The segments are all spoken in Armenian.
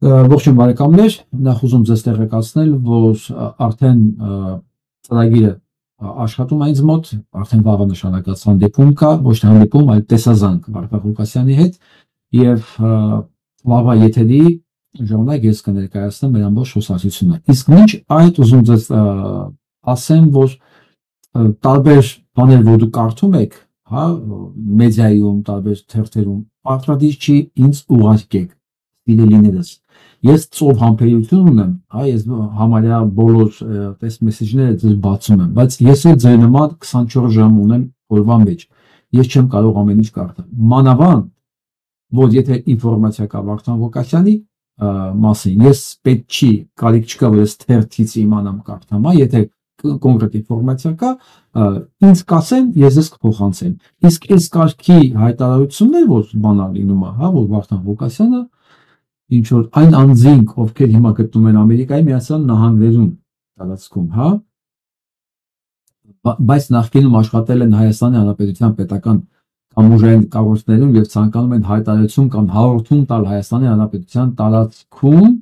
Ողջույն բարեկամներ, նախ ուզում ձեզ տեղեկացնել, որ արդեն ծրագիրը աշխատում է ինձ մոտ, արդեն վաղը նշանակած հանդիպում կա, ոչ թե հանդիպում, այլ տեսազանք Վարդան Ղուկասյանի հետ եւ վաղվա եթերի ժամանակ ես կներկայացնեմ մեր ամբողջ խոսակցությունը։ Իսկ մինչ այդ ուզում ձեզ ասեմ, որ տարբեր բաներ, որ դուք կարդում եք, հա, մեդիայում, տարբեր թերթերում, պարտադիր չի ինձ ուղարկեք սիրելիներս։ Ես ծով համբերություն ունեմ, հա, ես համարյա բոլոր այս մեսեջները ձեզ բացում եմ, բայց ես էլ ձեր նման 24 ժամ ունեմ օրվա մեջ։ Ես չեմ կարող ամեն ինչ կարդալ։ Մանավանդ, որ եթե ինֆորմացիա կա Վարդան Ղուկասյանի մասին, ես պետք չի, կարիք չկա, որ ես թերթից իմանամ կարդամ, հա, եթե կոնկրետ ինֆորմացիա կա, ինձ կասեն, ես ես կփոխանցեմ։ Իսկ այս կարգի հայտարարություններ, որ բանալ լինում է, հա, որ Վարդան Ղուկասյանը ինչ որ այն անձինք, ովքեր հիմա գտնվում են Ամերիկայի Միացյալ Նահանգներում տարածքում, հա, բայց նախկինում աշխատել են Հայաստանի Հանրապետության պետական կամ ուժային կառույցներում եւ ցանկանում են հայտարարություն կամ հաղորդում տալ Հայաստանի Հանրապետության տարածքում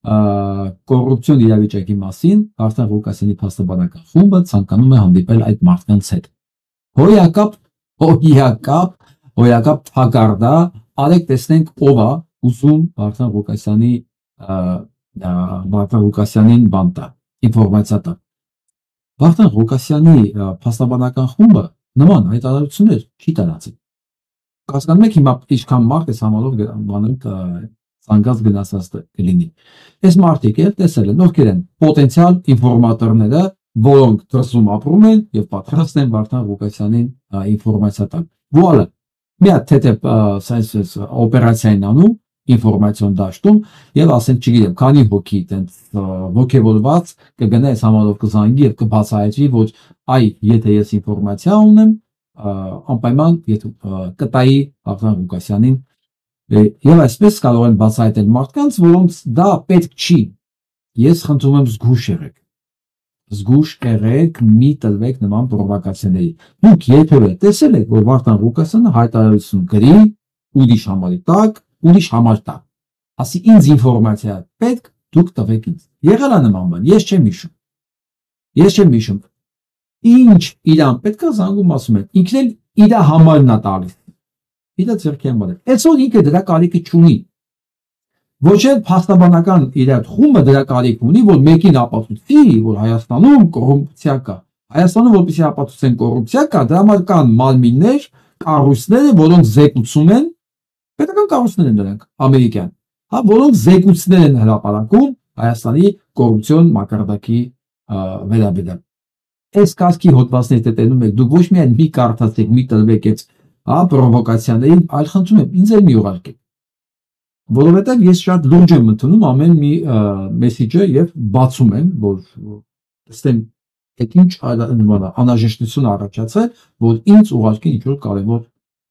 կոռուպցիոն իրավիճակի մասին, Վարդան Ղուկասյանի փաստաբանական խումբը ցանկանում է հանդիպել այդ մարդկանց հետ։ Հոյակապ թագարդա, արեք տեսնենք ով է ուզում Վարդան Ղուկասյանին բան տա, ինֆորմացիա տա։ Վարդան Ղուկասյանի փաստաբանական խումբը նման հայտարարություններ չի տարածել։ Հասկանում եք հիմա ինչքան մարդ էս համալով բանել ցանկած գնացած կլինի։ Այս մարդիկ էլ տեսել են, ովքեր են պոտենցիալ ինֆորմատորները, որոնք դրսում ապրում են եւ պատրաստ են Վարդան Ղուկասյանին ինֆորմացիա տալ։ Վուալա, մի հատ թեթև սայնս օպերացիային անում ինֆորմացիոն դաշտում եւ ասենք, չգիտեմ, քանի հոգի այդպես ոգևորված կգնա այս համալով կզանգի եւ կբացահայտվի, որ այ եթե ես ինֆորմացիա ունեմ, անպայման կտայի Վարդան Ղուկասյանին եւ այսպես կարող են բացահայտել մարդկանց, որոնց դա պետք չի։ Ես խնդրում եմ զգուշ եղեք, մի տրվեք նման պրովոկացիաների։ Դուք երբևէ տեսել եք, որ Վարդան Ղուկասյանը հայտարարություն գրի ուրիշ համարի տակ, ուրիշ համար տակ։ Ասի ինձ ինֆորմացիա պետք, դուք տվեք ինձ։ Եղել է նման բան, ես չեմ հիշում։ Ինչ իրան պետք է զանգում ասում են, ինքն էլ իր համարն է տալիս։ Իր ձեռքի համար։ Այսօր ինքը դրա կարիքը չունի։ Ոչ էլ փաստաբանական իր խումբը դրա կարիք ունի, որ մեկին ապացուցի, որ Հայաստանում կոռուպցիա կա։ Հայաստանում որպեսզի ապացուցեն կոռուպցիա կա, դրա համար կան մարմիններ, կառույցներ, որոնք զեկուցում են, պետական կառույցներ են դրանք, ամերիկյան, հա, որոնք զեկուցներ են հրապարակում Հայաստանի կոռուպցիոն մակարդակի վերաբերյալ։ Այս կարգի հոդվածների տետենում եք, դուք ոչ միայն մի կարդացեք, մի տրվեք այդ պրովոկացիաներին, այլ խնդրում եմ ինձ էլ մի ուղարկեք։ Որովհետև ես շատ լուրջ եմ ընդունում ամեն մի մեսեջը եւ բացում եմ, որ տեսնեմ այդ ինչ անհրաժեշտություն առաջացել, որ ինձ ուղարկի ինչ որ կարևոր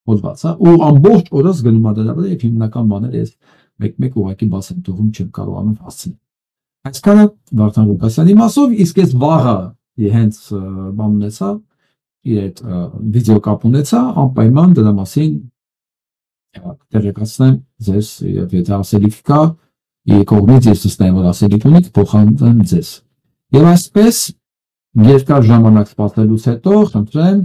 հոդված, հա, ու ամբողջ օրս գնում է դրա վրա եւ հիմնական բաները ես մեկ-մեկ ուղարկի բաց եմ թողում, չեմ կարողանում հասցնել։ Այսքանը Վարդան Ղուկասյանի մասով, իսկ ես վաղը հենց բան ունեցա, իր այդ վիդեոկապ ունեցա, անպայման դրա մասին տեղեկացնեմ ձեզ, եթե ասելիք կա, կողմից ես ցույց որ ասելիք ունիք, փոխանցեմ ձեզ։ Եվ այսպես երկար ժամանակ սպասելուց հետո խնդրեմ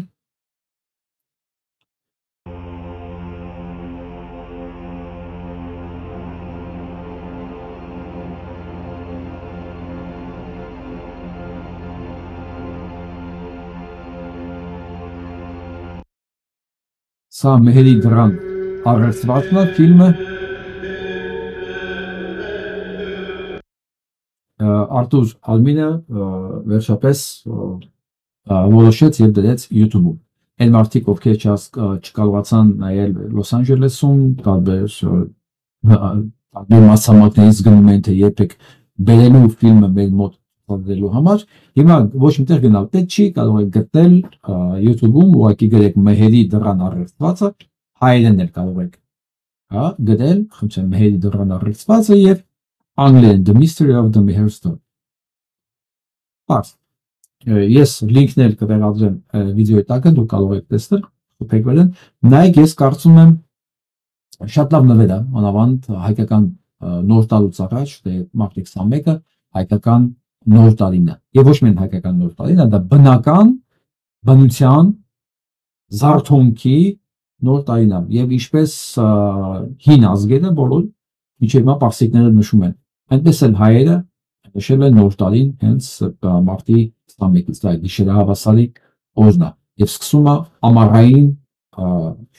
Սա Մեհերի դրան առերծվածն է ֆիլմը Արտուր Ալմինը վերջապես որոշեց եւ դրեց YouTube-ում։ Այն մարդիկ, ովքեր չկարողացան նայել Լոս Անջելեսում, տարբեր մասամակներից գնում են, թե երբեք բերելու ֆիլմը մեր մոտ դրելու համար, հիմա ոչ միտեղ գնալ պետք չի, կարող եք գտնել YouTube-ում, ուղղակի գրեք Մեհերի դրան առերծվածը, հայերեն էլ կարող եք, հա, գրել, խնդրեմ Մեհերի դրան առերծվածը եւ անգլերեն The Mystery of the Meher Stone։ Պարզ։ Ես լինքներ կտեղադրեմ վիդեոյի տակը, դուք կարող եք տեսնել, խփեք վերեն։ Նայեք, ես կարծում եմ շատ լավ նվեր է, մանավանդ հայկական նոր տարուց առաջ, դե մարտի 21-ը հայկական նոր տարին է։ Եվ ոչ միայն հայկական նոր տարին է, դա բնական բնության զարթոնքի նոր տարին է։ Եվ ինչպես հին ազգերը բոլոր միջև հիմա պարսիկները նշում են, այնպես էլ հայերը նշել են նոր տարին հենց մարտի 21-ից, դա գիշերահավասարի օրն է եւ սկսում է ամառային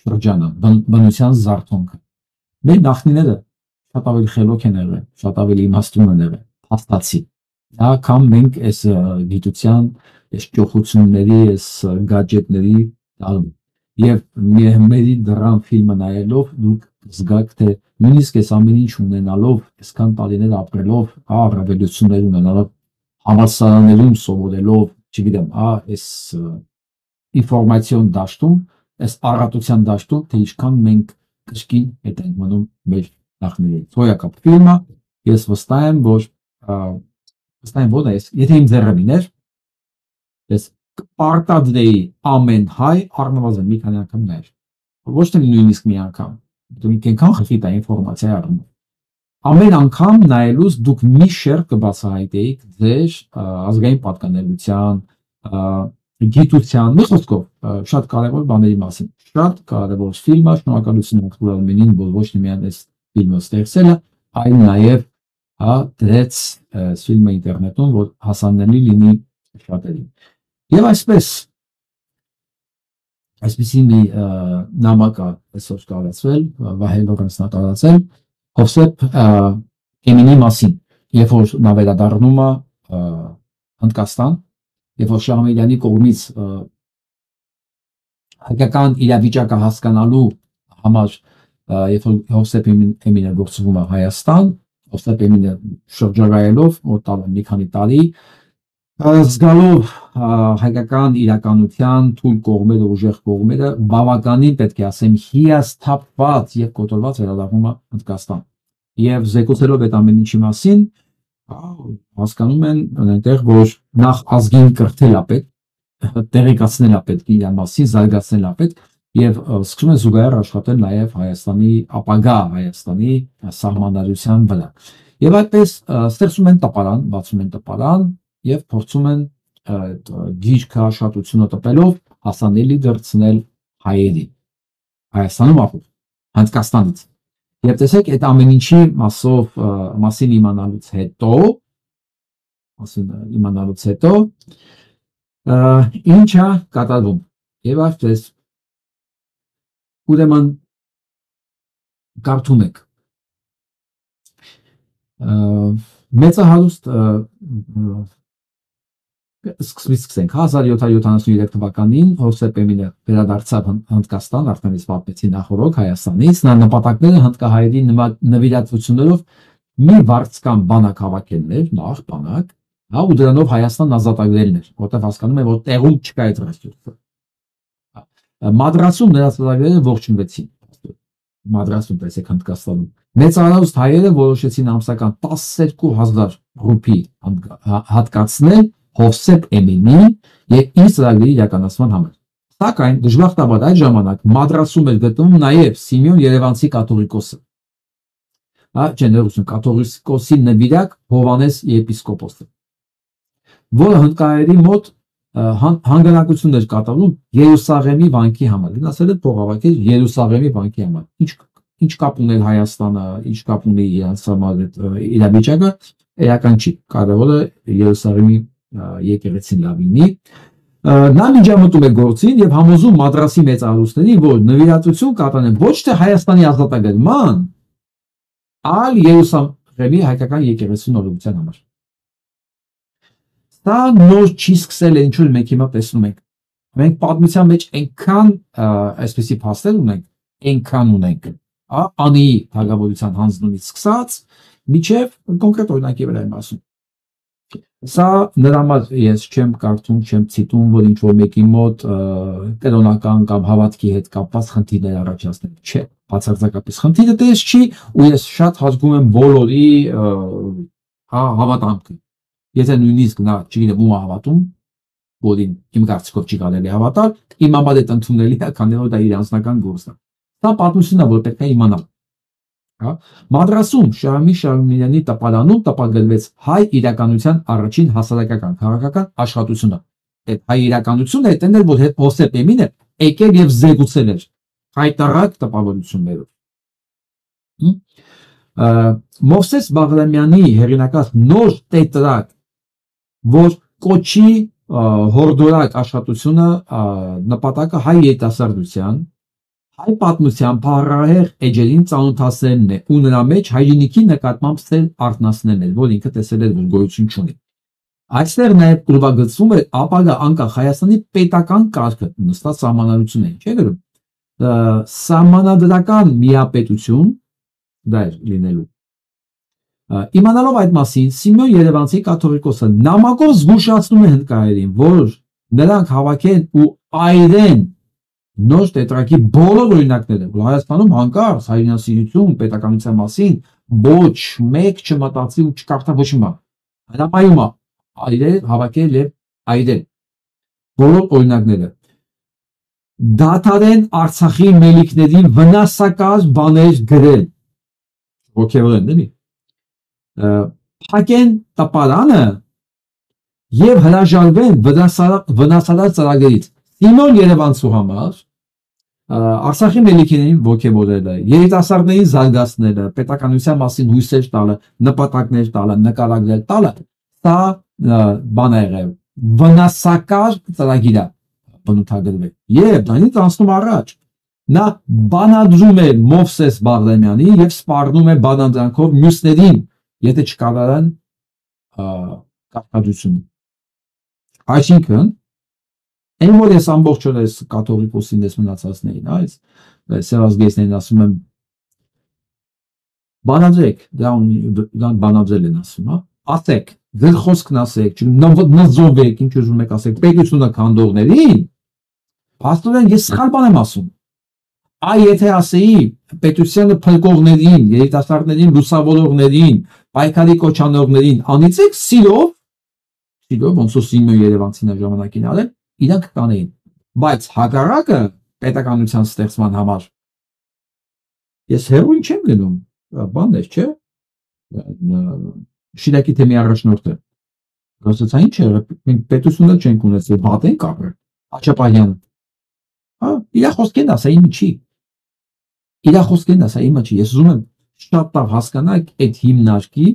շրջանը, բնության զարթոնքը։ Մեր նախնիները շատ ավելի խելոք են եղել, շատ ավելի իմաստուն են եղել, փաստացի։ Դա կամ մենք այս գիտության, այս ճոխությունների, այս գadgetների տալու։ Եվ մերի դրան ֆիլմը նայելով դուք զգաք, թե նույնիսկ այս ամեն ինչ ունենալով, այսքան տարիներ ապրելով, առավելություններ ունենալով, համալսարաններում սովորելով, չգիտեմ, այս ինֆորմացիոն դաշտում, այս առատության դաշտում, թե ինչքան մենք կրկին հետ ենք մնում մեր նախնիներից։ Հոյակապ ֆիլմը, ես վստահ եմ, որ եթե իմ ձեռը լիներ, ես կպարտադրեի ամեն հայ առնվազն մի քանի անգամ նայել։ Ոչ թե նույնիսկ մի անգամ, դուք այնքան խփի տա ինֆորմացիա առնում։ Ամեն անգամ նայելուց դուք մի շերտ կբացահայտեիք ձեր ազգային պատկանելության, գիտության, մի խոսքով, շատ կարևոր բաների մասին։ Շատ կարևոր ֆիլմ է, շնորհակալություն Ուրալմենին, որ ոչ միայն այս ֆիլմը ստեղծել է, այլ նաև դրեց ֆիլմը ինտերնետում, որ հասանելի լինի շատերին։ Եվ այսպեսի մի նամակ է այսօր տարածվել, Վահե Լորանցն է տարածել Հովսեփ Էմինի մասին, երբ որ նա վերադառնում է Հնդկաստան, երբ որ Շահամեդյանի կողմից հայկական իրավիճակը հասկանալու համար, երբ որ Հովսեփ Էմինը գործվում է Հայաստան, Հովսեփ Էմինը շրջագայելով որ տալը մի քանի տարի, զգալով հայկական իրականության թույլ կողմերը, ուժեղ կողմերը, բավականին պետք է ասեմ հիասթափված եւ կոտորված վերադառնում է Հնդկաստան։ Եվ զեկուցելով այդ ամեն ինչի մասին, հասկանում են այնտեղ, որ նախ ազգին կրթել է պետք, տեղեկացնել է պետք իր մասին, զարգացնել է պետք եւ սկսում են զուգահեռ աշխատել նաեւ Հայաստանի ապագա Հայաստանի սահմանադրության վրա։ Եվ այդպես ստեղծում են տպարան, բացում են տպարան եւ փորձում են գիրքը աշխատությունը տպելով հասանելի դարձնել հայերին Հայաստանում ապրող Հնդկաստանից։ Եվ տեսեք այդ ամեն ինչի մասին իմանալուց հետո ինչ է կատարվում։ Եվ այսպես ուրեմն կարդում եք մեծահարուստ սկսենք 1773 թվականին Հովսեփ Էմինը վերադարձավ Հնդկաստան, արդեն ես պատմեցի նախորդ Հայաստանից, նա նպատակները հնդկահայերի նվիրատվություններով մի վարձկան բանակ հավաքելն էր, նախ բանակ, ու դրանով Հայաստան ազատագրելն էր, որտեղ հասկանում են, որ տեղում չկա այդ ռեսուրսը։ Մադրասում նրանց ազատագրերը ողջունվեցին։ Մադրասում տեսեք Հնդկաստանում։ Մեծահարուստ հայերը որոշեցին ամսական 12000 ռուպի հատկացնել Հովսեփ Էմինի եւ իր ծրագրերի իրականացման համար։ Սակայն դժբախտաբար այդ ժամանակ Մադրասում էր գտնվում նաեւ Սիմեոն Երևանցի կաթողիկոսը։ Կաթողիկոսի նվիրակ Հովանես եպիսկոպոսը, որը հնդկահայերի մոտ հանգանակություններ կատարում Երուսաղեմի վանքի համար։ Ասել են փող հավաքել Երուսաղեմի վանքի համար։ Ինչ կապ ուներ Հայաստանը, ինչ կապ ունի իրանց համար իրավիճակը, էական չի։ Կարևորը Երուսաղեմի եկեղեցին լավ լինի։ Նա միջամտում է գործին եւ համոզում Մադրասի մեծահարուստներին, որ նվիրատվություն կատարեն ոչ թե Հայաստանի ազատագրման, այլ Երուսաղեմի հայկական եկեղեցու նորոգության համար։ Դա նոր չի սկսել, ինչ որ մենք հիմա տեսնում ենք։ Մենք պատմության մեջ այնքան այսպեսի փաստեր ունենք, այնքան ունենք, անի թագավորության հանձնումից սկսած, միջև կոնկրետ օրինակի վրա եմ ասում։ Սա նրա համար ես չեմ կարդում, չեմ ցիտում, որ ինչ որ մեկի մոտ կրոնական կամ հավատքի հետ կապված խնդիրներ առաջացնել, չէ, բացարձակապես խնդիրը դες չի, ու ես շատ հարգում եմ բոլորի հավատամքը։ Եթե նույնիսկ նա չգիտեմ ում հավատում, որին իմ կարծիքով չի կարելի հավատալ, իմ համար այդ ընդունելի է, քանի որ դա իր անձնական գործն է։ Սա պատմությունն է, որ պետք է իմանալ։ Հա Մադրասում Շահամյանի տպարանում տպագրվեց հայ իրականության առաջին հասարակական քաղաքական աշխատությունը։ Այդ հայ իրականությունը այդտեղ էր, որ Հոսեփ Էմինը եկել եւ զեկուցել էր հայտարարակ տպավորություններով։ Մովսես Բաղրամյանի հեղինակած նոր տետրակ, որ կոչի հորդորակ աշխատությունը նպատակը հայ երիտասարդության, հայ պատմության փառահեղ էջերին ծանոթացնելն է ու նրա մեջ հայրենիքի նկատմամբ սեր արտնասնելն է, որ ինքը տեսել էր, որ գոյություն չունի։ Այստեղ նաև ուրվագծվում է ապագա անկախ Հայաստանի պետական կարգը, նստած սահմանադրություն է, չէ՞ գրում։ Սահմանադրական միապետություն դա էր լինելու։ Իմանալով այդ մասին, Սիմեոն Երևանցի կաթողիկոսը նամակով զգուշացնում է հնդկահայերին, որ նրանք հավաքեն ու այրեն նոր տետրակի բոլոր օրինակները, որ Հայաստանում հանկարծ հայրենասիրություն, պետականության մասին ոչ մեկ չմտածի ու չկարդա ոչ մի բան։ Հրամայում է այրել, հավաքել եւ այրել բոլոր օրինակները։ Դադարեն Արցախի մելիքներին վնասակար բաներ գրել։ Ոգևորեն, էլի։ Փակեն տպարանը եւ հրաժարվեն վնասարար ծրագրերից։ Սիմոն Երևանցու համար Արցախի մելիքներին ոգևորելը, երիտասարդներին զարգացնելը, պետականության մասին հույսեր տալը, նպատակներ տալը, նկարագրել տալը, սա բան է եղել, վնասակար ծրագիր է բնութագրվել։ Եվ դրանից անցնում առաջ նա բանադրում է Մովսես Բաղրամյանին եւ սպառնում է բանադրանքով մյուսներին, եթե չկարողան կարգադրությունը։ Այսինքն այն որ ես ամբողջ օրը կաթողիկոսին ես մնացածներին, այս սերազգեստներին ասում եմ բանադրեք, դրան բանադրել են ասում, հա, ասեք, ձեր խոսքն ասեք, նզովեք, ինչ ուզում եք ասեք, պետությունը քանդողներին, փաստորեն ես սխալ բան եմ ասում։ Այ եթե ասեի պետությանը փրկողներին, երիտասարդներին, լուսավորողներին, պայքարի կոչանողներին, անիծեք սիրով, ոնց որ Սիմեոն Երևանցին ժամանակին արել, իրանք կանեին, բայց հակառակը պետականության ստեղծման համար ես հերույն չեմ գնում, բան էր, չէ՞, Շիրակի թեմի առաջնորդը, ասացա ինչ է, մենք պետությունը չենք ունեցել, բատ ենք ապրել, Աչապահյանը, իրա խոսքեն ասա իմը չի, իրա խոսքեն ասա իմը չի, ես ուզում եմ շատ լավ հասկանալ այդ հիմնարկի,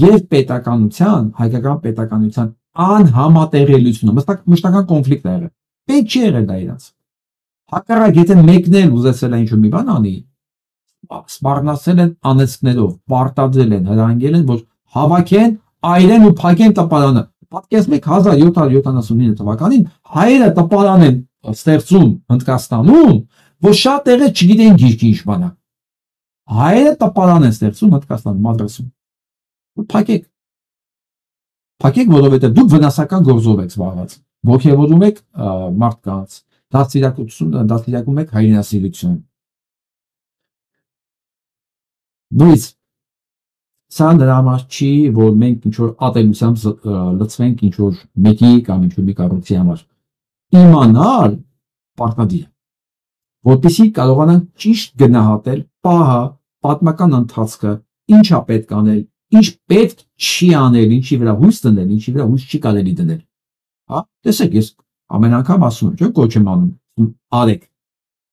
եւ պետականության, հայկական պետականության անհամատեղելիությունը, մշտական կոնֆլիկտ է եղել, պետք չի եղել դա իրանց, հակառակ եթե մեկն էլ ուզեցել է ինչ-որ մի բան անի, սպառնացել են անեծքներով, պարտադրել են, հրանգել են, որ հավաքեն, այրեն ու փակեն տպարանը։ Պատկերացնեք 1779 թվականին հայերը տպարան են ստեղծում Հնդկաստանում, որ շատ տեղը չգիտեն գիրքի ինչ բան է։ Հայերը տպարան են ստեղծում Հնդկաստանում, Մադրասում։ Փակեք։ Փակեք, որովհետև դուք վնասական գործով եք զբաղված։ Ոգևորում եք մարդկանց, դաստիարակում եք հայրենասիրություն։ Նույնիսկ սա նրա համար չի, որ մենք ինչ-որ ատելությամբ լծվենք ինչ-որ մեկի կամ ինչ-որ մի կառույցի համար։ Իմանալ պարտադիր է, որպեսզի կարողանանք ճիշտ գնահատել պահը, պատմական ընթացքը, ինչա պետք անել, ինչ պետք չի անել, ինչի վրա հույս դնել, ինչի վրա հույս չի կարելի դնել։ Հա, տեսեք, ես ամեն անգամ ասում եմ, չէ՞, կոչ եմ անում, արեք։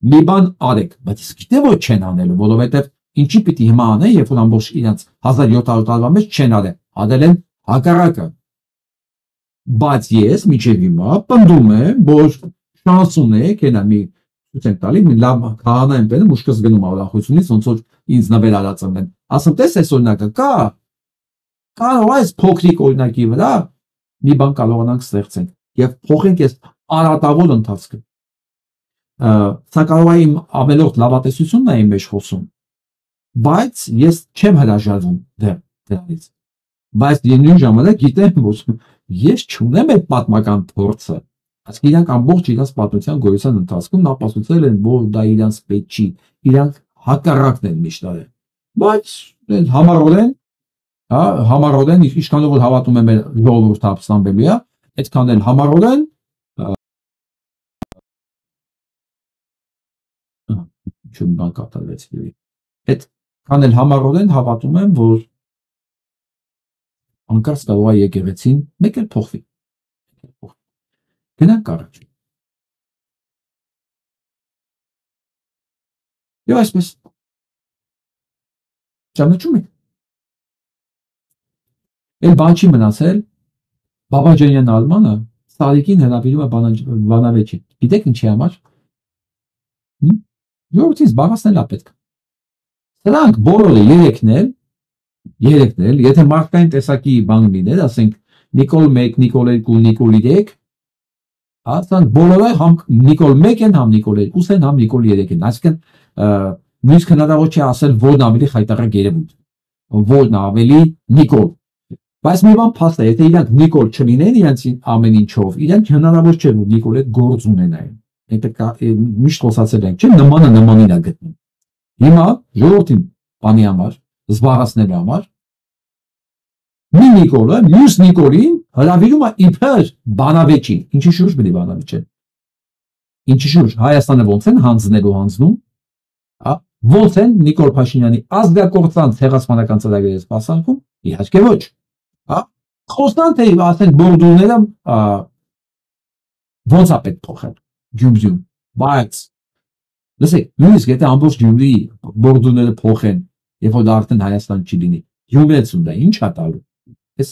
Մի բան արեք, բայց իսկ գիտե որ չեն անելու, որովհետև ինչի պիտի հիմա անեն, երբ որ ամբողջ իրենց 1700 տարվա մեջ չեն արել, արել են հակառակը։ Բայց ես միջև հիմա պնդում եմ, որ շանս ունեք, հենա մի ցույց եմ տալի, մի լավ քահանա եմ բերում, ուշքս գնում ուրախությունից, ոնց որ ինձ նվեր արածն են։ Ասում տես այս օրինակը կա։ Կարող է այս փոքրիկ օրինակի վրա մի բան կարողանանք ստեղծենք եւ փոխենք այս արատավոր ընթացքը։ Սա կարող է իմ ավելորդ լավատեսությունն է իմ մեջ խոսում, բայց ես չեմ հրաժարվում դրանից։ Բայց նույն ժամանակ գիտեմ, որ ես չունեմ այդ պատմական փորձը։ Այսինքն իրանք ամբողջ իրաց պատմության գոյության ընթացքում ապացուցել են, որ դա իրանց պետք չի, իրանք հակառակն են միշտ արել։ Բայց համառորեն, ինչքանով որ հավատում եմ ժողովուրդը ապստամբելու է, այդքան էլ համառորեն Ինչ-որ բան կատարվեց։ Այդ քան էլ համառորեն հավատում եմ, որ անկարծ կարող է եկեղեցին մեկ էլ փոխվի։ Գնանք առաջ։ Եվ այսպես ճանաչում եք։ Էլ բան չի մնացել, Բաբաջանյան Ալմանը Սարիկին հրավիրում է բանավեճի։ Գիտեք ինչի համար։ Ժողովրդին զբաղացնել է պետք։ Սրանք բոլորը երեքն էլ, եթե մարդկային տեսակի բան լիներ, ասենք Նիկոլ 1, Նիկոլ 2, Նիկոլ 3, ասենք բոլորը համ Նիկոլ 1 են, համ Նիկոլ 2 են, համ Նիկոլ 3 են, այսինքն նույնիսկ հնարավոր չի ասել որն ավելի խայտառակ երևույթ, որն ավելի Նիկոլ։ Բայց մի բան փաստ է, եթե իրանք Նիկոլ չլինեն իրենց ամեն ինչով, իրանք հնարավոր չէ որ Նիկոլ հետ գործ ունենային։ Միշտ խոսացել ենք, չէ՞, նմանը նմանին է գտնում։ Հիմա ժողովրդին բանի համար, զբաղացնելու համար մի Նիկոլը մյուս Նիկոլին հրավիրում է իբր բանավեճին։ Ինչի շուրջ բնի բանավեճ։ Ինչի շուրջ Հայաստանը ոնց են հանձնում, ոնց են Նիկոլ Փաշինյանի ազգակործան ցեղասպանական ծրագրերը սպասարկում, իհարկե ոչ։ Խոսան թե ասեն բորդուրները ոնց է պետք փոխել Գյումրիում, բայց լսեք, նույնիսկ եթե ամբողջ Գյումրի բորդուրները փոխեն, երբ որ արդեն Հայաստան չի լինի, Գյումրեցուն դա ինչ է տալու։ Այս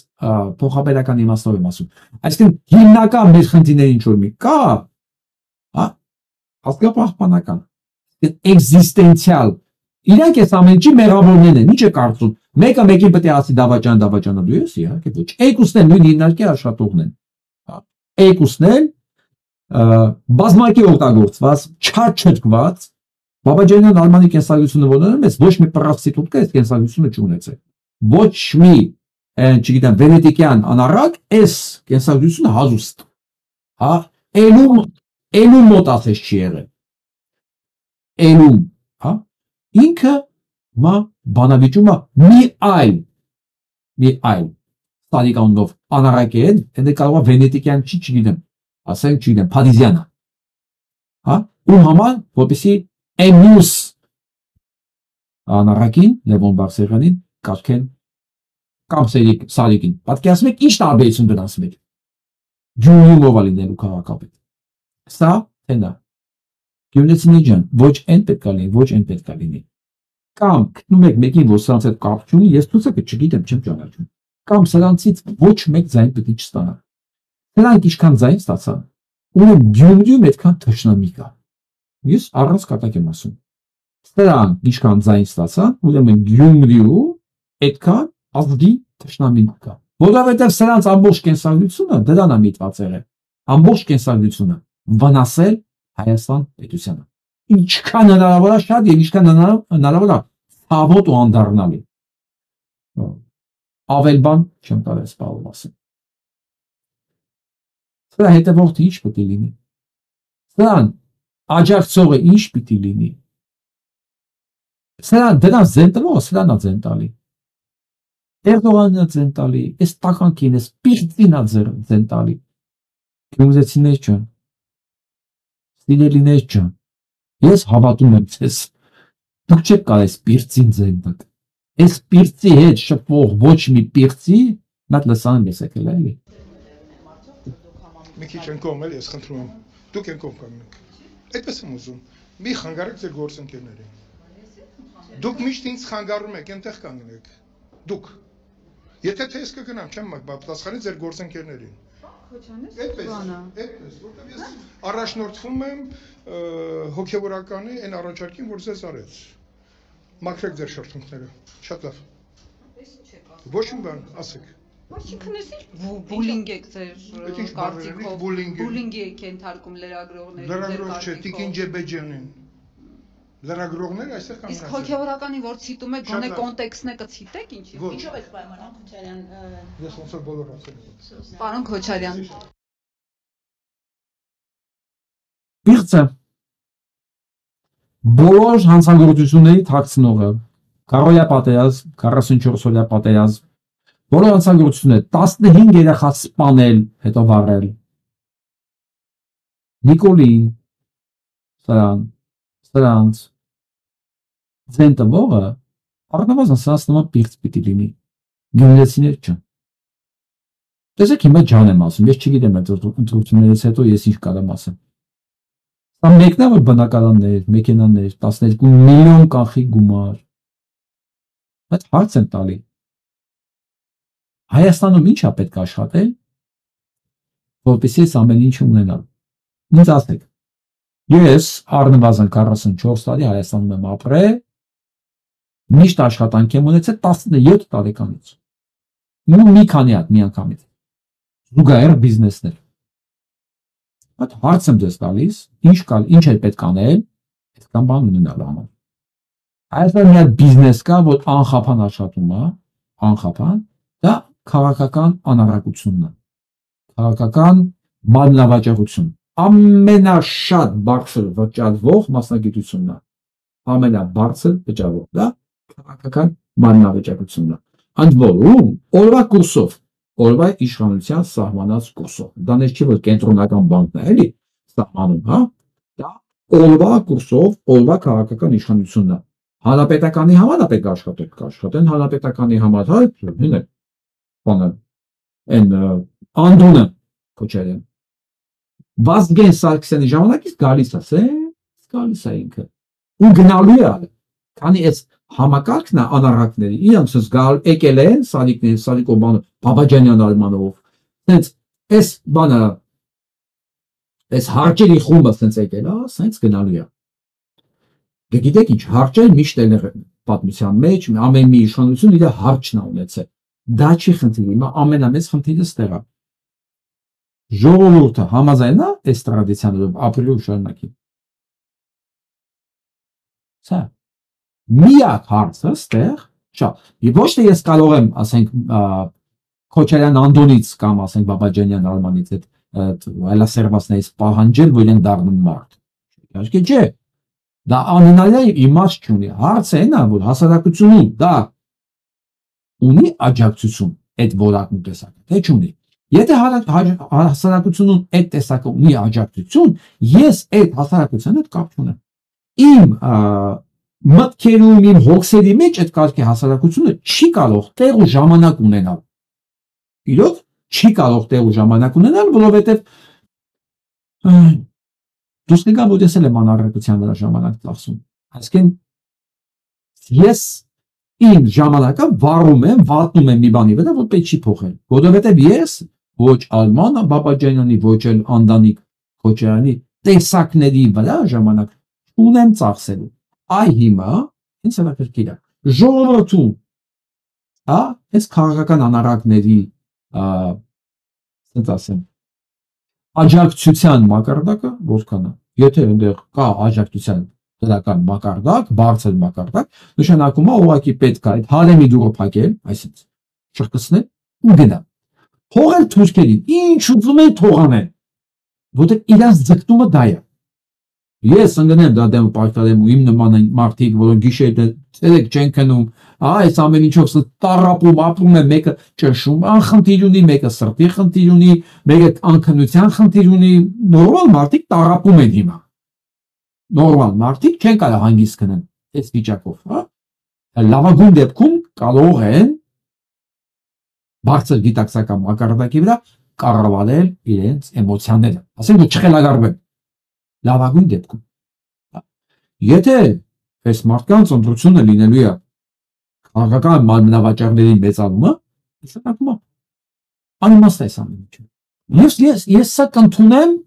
փոխաբերական իմաստով եմ ասում։ Այսինքն հիմնական մեր խնդիրները ինչ որ մի կա, ազգապահպանական, էգզիստենցիալ, իրանք այս ամեն ինչի մեղավորներն են, ինչ է կարծում, մեկը մեկին պետք է ասի դավաճանը դու ես, իհարկե ոչ, երկուսն էլ նույն հիմնարկի աշխատողն են, երկուսն էլ բազմակի օգտագործված, չարչրկված, Բաբաջանյան Ալմանի կենսագրությունը որոնում ես, ոչ մի պրոստիտուտկա այս կենսագրությունը չունեցել, ոչ մի, չգիտեմ, վենետիկյան անառակ, այս կենսագրությունը հազուստ, էլում մոտ ասես չի եղել, էլում, ինքը բանավիճում է մի այլ ստադիկանով անառակ է, ընդ կարող է վենետիկյան չի, չգիտեմ, ասենք չգիտեմ, Փարիզյանը, ում համար, որպեսի մյուս անառակին, Լևոն Բաղսեղյանին կարգեն կամ Սարիկին, պատկերացնում եք ինչ տարբերություն դրանց մեջ, Գյումրիում ով է լինելու քաղաքապետ, սա թե նա, Գյումրեցիներ ջան, ոչ այն պետք է լինի, ոչ այն պետք է լինի, կամ գտնում եք մեկին, որ սրանց հետ կապ չունի, ես ցույցը չգիտեմ, չեմ ճանաչում, կամ սրանցից ոչ մեկ ձայն պետք է չստանա, սրանք ինչքան ձայն ստացան, ուրեմն Գյումրիում այդքան թշնամի կա, ես առանց կատակ եմ ասում, սրանք ինչքան ձայն ստացան, ուրեմն Գյումրիում այդքան ազգի թշնամի կա, որովհետև սրանց ամբողջ կենսագրությունը դրան է միտված եղել, ամբողջ կենսագրությունը վնասել Հայաստան պետությանը, ինչքան հնարավոր է շատ եւ ինչքան հնարավոր է ցավոտ ու անդառնալի, ավել բան չեմ կարող սպառում ասեմ, սրա հետևորդը ինչ պետք է լինի, սրան աջակցողը ինչ պիտի լինի, սրան դրանց ձեն տվողը սրան է ձեն տալի, Էրդողանն է ձեն տալի, այս տականքին, այս պիղծին է ձեն տալի, գյումրեցիներ ջան, սիրելիներ ջան, ես հավատում եմ ձեզ, դուք չեք կարող այս պիղծին ձեն տալ, այս պիղծի հետ շփվող ոչ մի պիղծի, նա լսան ես եկել է էլի։ Մի քիչ են կողմ էլ ես խնդրում եմ, դուք են կողմ կանգնեք, այդպես եմ ուզում, մի խանգարեք ձեր գործընկերներին, դուք միշտ ինձ խանգարում եք, այնտեղ կանգնեք, դուք, եթե թե ես կգնամ, չեմ պատասխանի ձեր գործընկերներին, այդպես, որտեղ ես առաջնորդվում եմ հոգևորականի այն առաջարկին, որ ձեզ արեց, մաքրեք ձեր շրթունքները, շատ լավ, ոչ մի բան, ասեք, Այսինքն ես ինչ բուլինգ եք ձեր կարծիքով, բուլինգի եք ենթարկում լրագրողներին, լրագրող չէ, Տիկին Ջեբեջյանին, լրագրողները այստեղ կանգնած են։ Իսկ հոգևորականի որ ցիտում եք, գոնե կոնտեքստն է կցիտեք ինչի։ Ինչով եք պայմանավորում Քոչարյան։ Ես ոնց որ բոլոր ասել եմ։ Պարոն Քոչարյան։ Պիղծը բոլոր հանցագործությունների թաքցնողը, Կարոյա պատերազմ, 44 օրյա պատերազմ, բոլոր հանցագործությունները 15 երեխա սպանել, հետո վառել, Նիկոլին, սրանց, ձեն տվողը առնվազն սրանց նման պիղծ պիտի լինի, գյումրեցիներ չեն։ Տեսեք հիմա ջան եմ ասում, ես չգիտեմ այդ ընտրություններից հետո ես ինչ կարամ ասեմ։ Սա մեկն է, որ բնակարաններ, մեքենաներ, 12 միլիոն կանխի գումար։ Այդ հարց եմ տալի։ Հայաստանում ի՞նչ է պետք աշխատել, որպեսզի այս ամեն ինչը ունենալ։ Ինձ ասեք, ես առնվազն 44 տարի Հայաստանում եմ ապրել, միշտ աշխատանք եմ ունեցել 17 տարեկանից։ Մի քանի հատ միանգամից։ Զուգահեռ բիզնեսներ։ Այդ հարց եմ ձեզ տալիս, ինչ է պետք անել, այդքան բան ունենալու համար։ Հայաստանում մի հատ բիզնես կա, որ անխափան աշխատում է, անխափան, դա քաղաքական անառակությունն է, քաղաքական մարմնավաճառություն, ամենաշատ բարձր վճարվող մասնագիտությունն է, ամենաբարձր վճարվող, դա քաղաքական մարմնավաճառությունն է, ընդ որում օրվա կուրսով, օրվա իշխանության սահմանած կուրսով, դա ներ չի, որ կենտրոնական բանկն է, էլի սահմանում, հա, դա օրվա կուրսով, օրվա քաղաքական իշխանությունն է, հանրապետականի համար պետք է աշխատեն հանրապետականի համար, հա, հինը, բանը, այն Անդոնը կոչել են։ Վազգեն Սարգսյանի ժամանակից գալիս է ինքը։ Ու գնալու է, քանի այս համակարգն է անառակների, իրանց զգալ եկել են Սալիկներ, Սալիկով բանը, Բաբաջանյան Արմանով, սենց այս բանը, այս հարճերի խումբը սենց եկել է, սենց գնալու է։ Գիտեք ինչ, հարճեր միշտ էլ պատմության մեջ, ամեն մի իշխանություն իր հարճն է ունեցել։ Դա չի խնդիրը, հիմա ամենամեծ խնդիրը ստեղ է։ Ժողովուրդը համաձայն է այս տրադիցիաներով ապրելու շարունակի։ Սա միակ հարցը ստեղ, շատ։ Ոչ թե ես կարող եմ, ասենք, Քոչարյան Անդոնից կամ ասենք Բաբաջանյան Արմանից այդ այլասերվածներից պահանջել, որ իրենք դառնում մարդ։ Իհարկե չէ։ Դա անհնարին իմաստ չունի։ Հարցը այն է, որ հասարակությունում դա ունի աջակցություն այդ որակն ու տեսակը, թե չունի։ Եթե հասարակությունում այդ տեսակը ունի աջակցություն, ես այդ հասարակության հետ կապ չունեմ։ Իմ մտքերում, իմ հոգսերի մեջ այդ կարգի հասարակությունը չի կարող տեղ ու ժամանակ ունենալ։ Իրոք չի կարող տեղ ու ժամանակ ունենալ, որովհետև դուք կգա որ ես եմ անառակության վրա ժամանակ ծախսում։ Այսինքն ես իմ ժամանակը վառում եմ, վատնում եմ մի բանի վրա, որ պետք չի փոխել։ Որովհետև ես ոչ Արման Բաբաջանյանի, ոչ էլ Անդանիկ Քոչարյանի տեսակների վրա ժամանակ ունեմ ծախսելու։ Այ հիմա ինձ հետաքրքիր է։ Ժողովրդում, հա, այս քաղաքական անառակների, ասենց ասեմ, աջակցության մակարդակը որքան է։ Եթե այնտեղ կա աջակցության դրական մակարդակ, բարձր մակարդակ, նշանակում է ուղղակի պետք է այդ հարեմի դուռը փակել, այսինքն շրկցնել ու գնալ։ Թողել թուրքերին, ինչ ուզում են թողանեն, որտեղ իրանց ձգտումը դա է։ Ես ընկնեմ դա դեմ պարտադեմ ու իմ նման մարդիկ, որոնք գիշերը ցերեկ չեն քնում, այս ամեն ինչով տառապում, ապրում է, մեկը ճնշում, անխնդիր ունի, մեկը սրտի խնդիր ունի, մեկը անքնության խնդիր ունի, նորմալ մարդիկ տառապում են հիմա։ Նորմալ մարդիկ չեն կարող հանգիստ քնեն այս վիճակով, հա։ Լավագույն դեպքում կարող են բարձր գիտակցական մակարդակի վրա կառավարել իրենց էմոցիաները, ասենք որ չխելագարվեն։ Լավագույն դեպքում։ Եթե այս մարդկանց ընտրությունը լինելու է քաղաքական մարմնավաճառների մեծանումը, նշանակում է անիմաստ է ամեն ինչը։ Ես սա կընդունեմ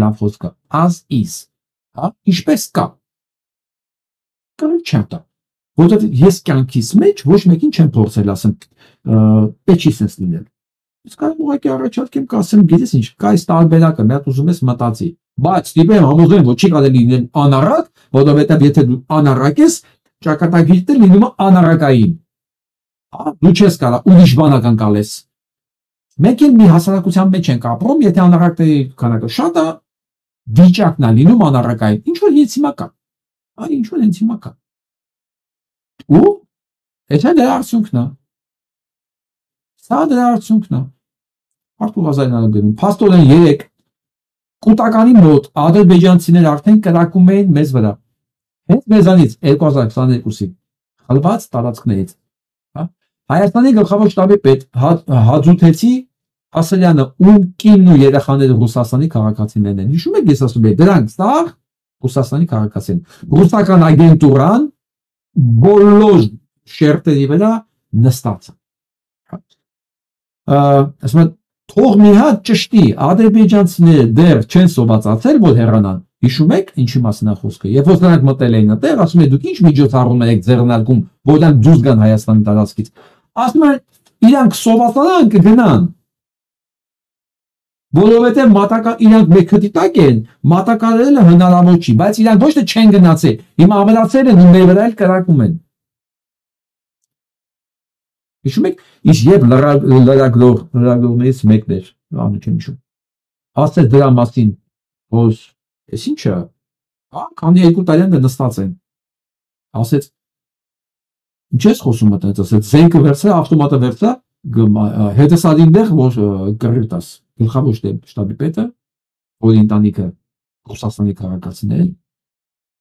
լավ խոսքը, as is, հա, ինչպես կա։ Կարող չեմ տա։ Որովհետև ես կյանքիս մեջ ոչ մեկին չեմ փորձել ասեմ, պետք չի sense լինել։ Իսկ կարող ուղղակի առաջարկեմ կասեմ, գիտես ինչ, կա այս տարբերակը, մի հատ ուզում ես մտածի, բայց դիպեմ համոզեմ, որ չի կարելի լինել անառակ, որովհետև եթե դու անառակ ես, ճակատագիրը լինում է անառակային։ Հա, դու չես կարող ուրիշ բան ակնկալես։ Մենք էլ մի հասարակության մեջ ենք ապրում, եթե անառակների քանակը շատ է, վիճակն է լինում անառակային։ Ինչ որ հենց հիմա կա։ Այ ինչ որ հենց հիմա կա։ Ու եթե դրա արդյունքն է։ Սա դրա արդյունքն է։ Արտուղազարյանը գրում, փաստորեն 3 կուտականի մոտ ադրբեջանցիներ արդեն կրակում էին մեզ վրա։ Հենց մեզանից 2022-ի խլված տարածքներից, հա, Հայաստանի գլխավոր շտաբի պետ Հաջութեցի Ասելյանը ում կինն ու երեխաները Ռուսաստանի քաղաքացիներն են։ Հիշում եք, ես ասում եմ, դրանք սաղ Ռուսաստանի քաղաքացին։ Ռուսական ագենտուրան բոլոր շերտերի վրա նստած է։ Ասում եմ, թող մի հատ ճշտի, ադրբեջանցիները դեռ չեն սովածացել, որ հեռանան։ Հիշում եք, ինչի մասին է խոսքը։ Երբ որ նրանք մտել էին այդտեղ, ասում են, դուք ինչ միջոցառում եք ձեռնարկում, որ նրանք դուրս գան Հայաստանի տարածքից։ Ասում են, իրանք սովածանան կգնան։ Որովհետև իրանք մեկ քթի տակ են, մատակարարելը հնարավոր չի, բայց իրանք ոչ թե չեն գնացել, հիմա ավելացել են ու մեր վրա էլ կրակում են։ Հիշում եք, իսկ երբ լրագրողներից մեկն էր, անունը չեմ հիշում, ասել դրա մասին, որ ես ինչը, քանի 2 տարի նստած են, ասեց, ինչ ես խոսում այդպես, ասեց, զենքը վերցրա, ավտոմատը վերցրա, հետեսադին դեղ, որ կռիվ տաս, գլխավոր շտաբի պետը, որ ընտանիքը Ռուսաստանի քաղաքացիներ են,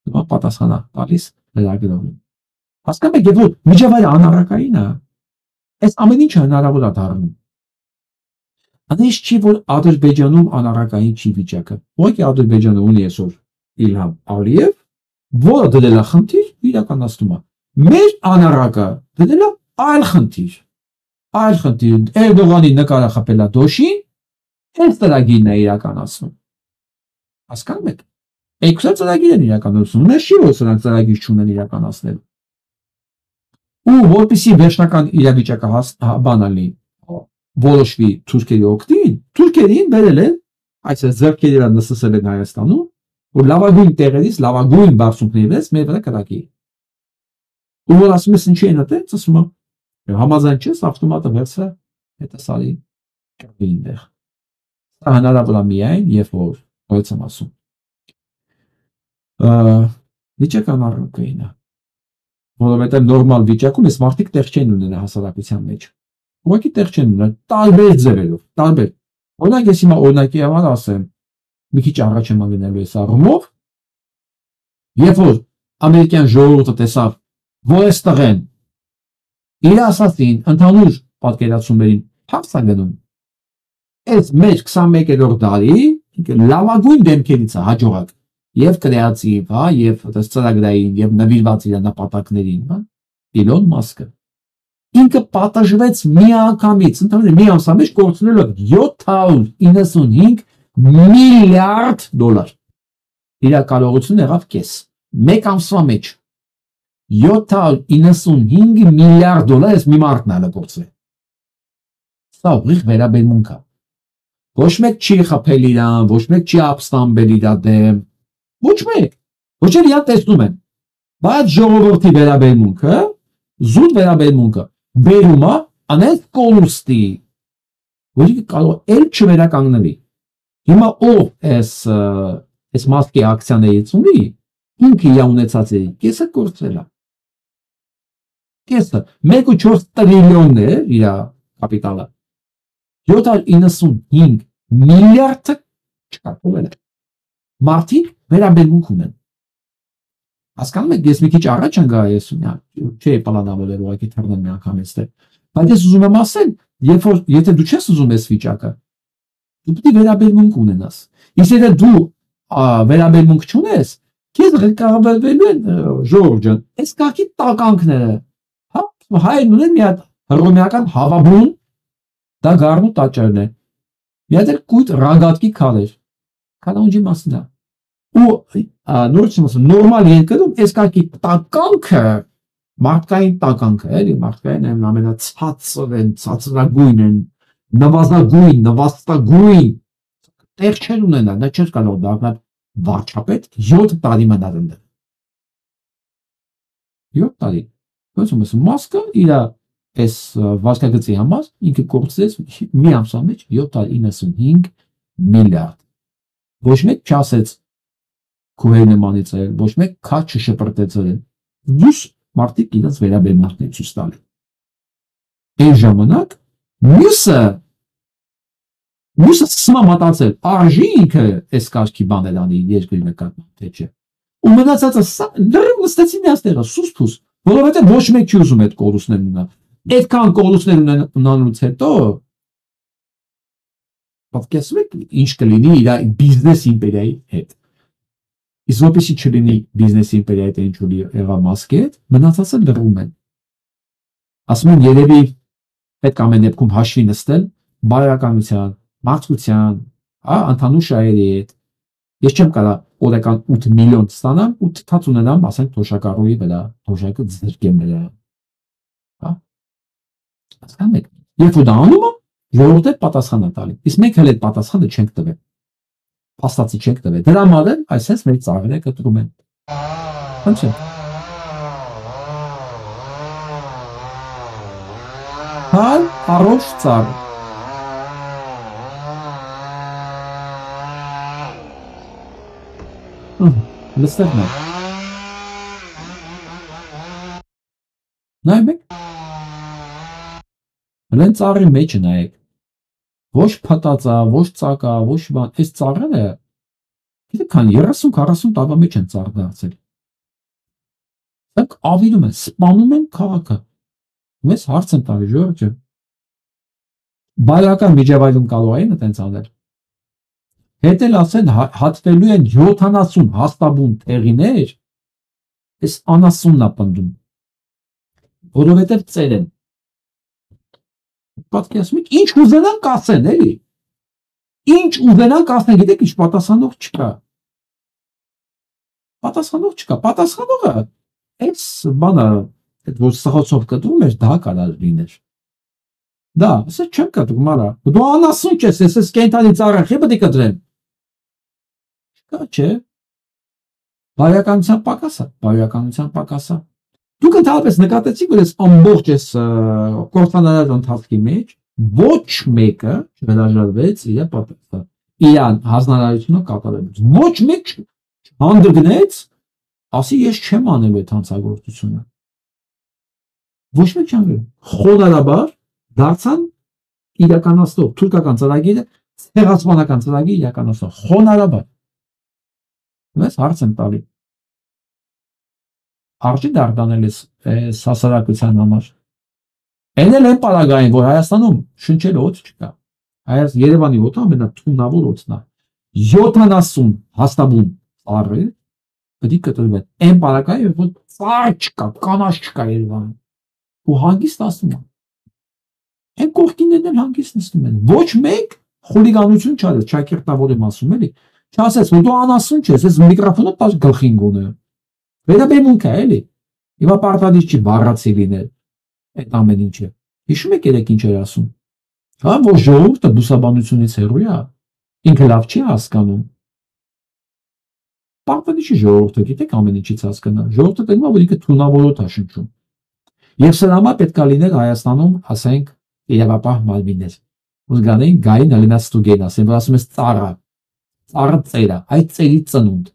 հիմա պատասխանա տալիս լրագրողին։ Հասկանում եք, որ միջավայրը անառակային է, այս ամեն ինչը հնարավոր է դառնում։ Այնպես չի, որ Ադրբեջանում անառակային չի վիճակը։ Ուղղակի Ադրբեջանը ունի այսօր Իլհամ Ալիև, որը դրել է խնդիր, իրականացնում է։ Մեր անառակը դրել է այլ խնդիր։ Այլ խնդիր, Էրդողանի նկարը խփել է դոշին, այս ծրագիրն է իրականացնում։ Հասկանում եք։ Էքսա ծրագիր են իրականացնում, նա չի որ սրանք ծրագիր չունեն իրականացնել։ Ու որպեսզի վերջնական իրավիճակը բանալի որոշվի թուրքերի օգտին, թուրքերին բերել են, այսպես ձեռքերի վրա նստել են Հայաստանում, որ լավագույն տեղերից, լավագույն բարձունքներից մեր վրա կրակի։ Ու որ ասում ես ինչի են այդպես, ասում եմ, համաձայն չես, ավտոմատը վերցրա, հետասարի կրվին դեղ։ Սա հնարավոր է միայն, երբ որ եմ ասում։ Վիճակը անառակային է։ Որովհետև նորմալ վիճակում այս մարդիկ տեղ չեն ունենա հասարակության մեջ։ Ուղղակի տեղ չեն ունենա, տարբեր ձևերով, տարբեր։ Օրինակ ես հիմա օրինակի համար ասեմ, մի քիչ առաջ եմ գնալու այս առումով, երբ որ ամերիկյան ժողովուրդը տեսավ, որ այս տղեն իր ասածին ընդհանուր պատկերացումներին փախս է գնում, այս մեր 21-րդ դարի լավագույն դեմքերից է հաջողակ եւ կրեատիվ, հա, եւ ծրագրային, եւ նվիրված իր նպատակներին, հա, Իլոն Մասկը։ Ինքը պատժվեց միանգամից, ընդհանուր մի ամսի մեջ կորցնելով $795 միլիարդ։ Իր կարողությունը եղավ կես։ Մեկ ամսվա մեջ $795 միլիարդ այս մի մարդն է կորցրել։ Սա ուղիղ վերաբերմունք է։ Ոչ մեկ չի խփել իրան, ոչ մեկ չի ապստամբել իր դեմ, ոչ մեկ, ոչ էլ իրան տեսնում են, բայց ժողովրդի վերաբերմունքը, զուտ վերաբերմունքը, բերում է անենց կոլուստի, որի կարող էլ չվերականգնվի։ Հիմա ով այս մասկի ակցիաներից ունի, ինքը իր ունեցածի կեսը կորցրել է։ Կեսը 1.4 տրիլիոն է իր կապիտալը։ 795 միլիարդը չկապվել է։ Մարդիկ վերաբերմունք ունեն։ Հասկանում եք, ես մի քիչ առաջ եմ գա, ես չէի պլանավորել ուղղակի թռնել մի անգամ այստեղ։ Բայց ես ուզում եմ ասել, եթե դու չես ուզում այս վիճակը, դու պետք է վերաբերմունք ունենաս։ Իսկ եթե դու վերաբերմունք չունես, քեզ կառավարվելու են Ժորժ ջան, այս կարգի տականքները։ Հա, հայերն ունեն մի հատ հռոմեական հավաբուն, դա գառնու տաճարն է։ Մի հատ էլ կույտ ռագատկի քարեր։ Կանոնջի մասն է։ Ու նորից ասում, նորմալ երկրում այս կարգի տականքը, մարդկային տականքը, էլի մարդկային են ամենացածր են, ցածրագույն են, նվազագույն, նվաստագույն, տեղ չեն ունենա, դա չէր կարող դառնալ վարչապետ 7 տարի մնալ ընդդեմ։ 7 տարի։ Ոնց ասում, Մասկը իր այս վարկագծի համար ինքը կորցրեց մի ամսվա մեջ 795 միլիարդ։ Ոչ մեկ չասեց քուհերի նմանից է, ոչ մեկ քաչ չշպրտեց են։ Դուս մարդիկ իրենց վերաբերմունքն ցույց տալի։ Այն ժամանակ մյուսը սմա մտածել, արժի ինքը այս կարգի բաներ անի երկրի նկատմամբ, թե չէ։ ու մնացածը դեռ նստեցին այստեղը սուս-փուս, որովհետև ոչ մեկ չի ուզում այդ կորուստներ ունենալ։ Այդքան կորուստներ ունենալուց հետո պատկերացնում եք ինչ կլինի իր բիզնես իմպերիայի հետ։ Իսկ որպեսզի չլինի բիզնես իմպերիայի հետ ինչ որ եղավ մասկի հետ, մնացածը լռում են։ Ասում են երևի պետք է ամեն դեպքում հաշվի նստել բարոյականության, մարդկության, ընդհանուր շահերի հետ։ Ես չեմ կարող օրական 8 միլիոն ստանամ ու թթած ունենամ, ասենք, թոշակառուի վրա, թոշակը ձրկեմ նրա։ Հասկանում եք։ Երբ որ դա անում եմ, ժողովուրդը պատասխան է տալի։ Իսկ մենք հենց այդ պատասխանը չենք տվել։ Փաստացի չենք տվել։ Դրա համար էլ այսպես մեր ծառերը կտրում են։ Ինչ է։ Հալ առողջ ծառ։ Լստերն է։ Նայեք։ Հենց ծառի մեջ նայեք։ Ոչ փտածա, ոչ ծակա, ոչ բան, այս ծառերը գիտեք քան 30-40 տարվա մեջ են ծառ դարձել։ Դրանք ավիրում են, սպանում են քաղաքը։ Մեզ հարց են տալի Ժորժը։ Բարոյական միջավայրում կարող են այդպես անել։ Հետ էլ ասեն հատվելու են 70 հաստաբուն տեղիներ, այս անասունն է պնդում, որովհետև ծեր են։ Պատկերացնում եք, ինչ ուզենան կասեն, էլի։ Ինչ ուզենան կասեն, գիտեք, ինչ պատասխանող չկա։ Պատասխանող չկա, պատասխանողը այս բանը, այդ որ սխոցով կտրում էր, դա կարող լիներ։ Դա, ասես չեմ կտրում, արա։ Դու անասուն չես, ես կենթանի ծառախ է պետք է կտրեմ։ Չկա, չէ։ Բարոյականության պակասը։ Դուք ընդհանրապես նկատեցիք, որ այս ամբողջ այս կորցանարած ընթացքի մեջ ոչ մեկը չհրաժարվեց իր պատասխանը, իր հանձնարարությունը կատարելուց։ Ոչ մեկ չհանդգնեց, ասի ես չեմ անելու այդ հանցագործությունը։ Ոչ մեկ չանգրել։ Խոնարհաբար դարձան իրականացնող թուրքական ծրագիրը, ցեղասպանական ծրագիր իրականացնող խոնարհաբար։ Մեզ հարց են տալի։ Արժի դարձնել այս հասարակության համար։ Այն էլ այն պարագային, որ Հայաստանում շնչել օդ չկա։ Երևանի օդը ամենաթունավոր օդն է։ 70 հաստաբուն ծառեր պետք է կտրվեն։ Այն պարագային, որ ծառ չկա, կանաչ չկա Երևանում։ Ու հանգիստ ասում են։ Այն կողքիններն էլ հանգիստ նստում են։ Ոչ մեկ խուլիգանություն չարել, ճակերտավոր եմ ասում էլի։ Չասես, որ դու անասուն չես, ես միկրոֆոնը տաս գլխին գոնե։ Վերաբերմունք է, էլի։ Իվա պարտադիր չի բառացի լինել այդ ամեն ինչը։ Հիշում եք երեք ինչ էր ասում։ Հա, որ ժողովուրդը բուսաբանությունից հեռու է, ինքը լավ չի հասկանում։ Պարտադիր չի ժողովուրդը, գիտեք ամեն ինչից հասկանա։ Ժողովուրդը տենում է, որ ինքը թունավորոտ է շնչում։ Եվ սրա համար պետք է լիներ Հայաստանում, ասենք, իրավապահ մարմիններ։ Ուզգանային գային ալինած ստուգեն, ասեն, որ ասում ես ծառը ծերը, այդ ծերի ծնունդ։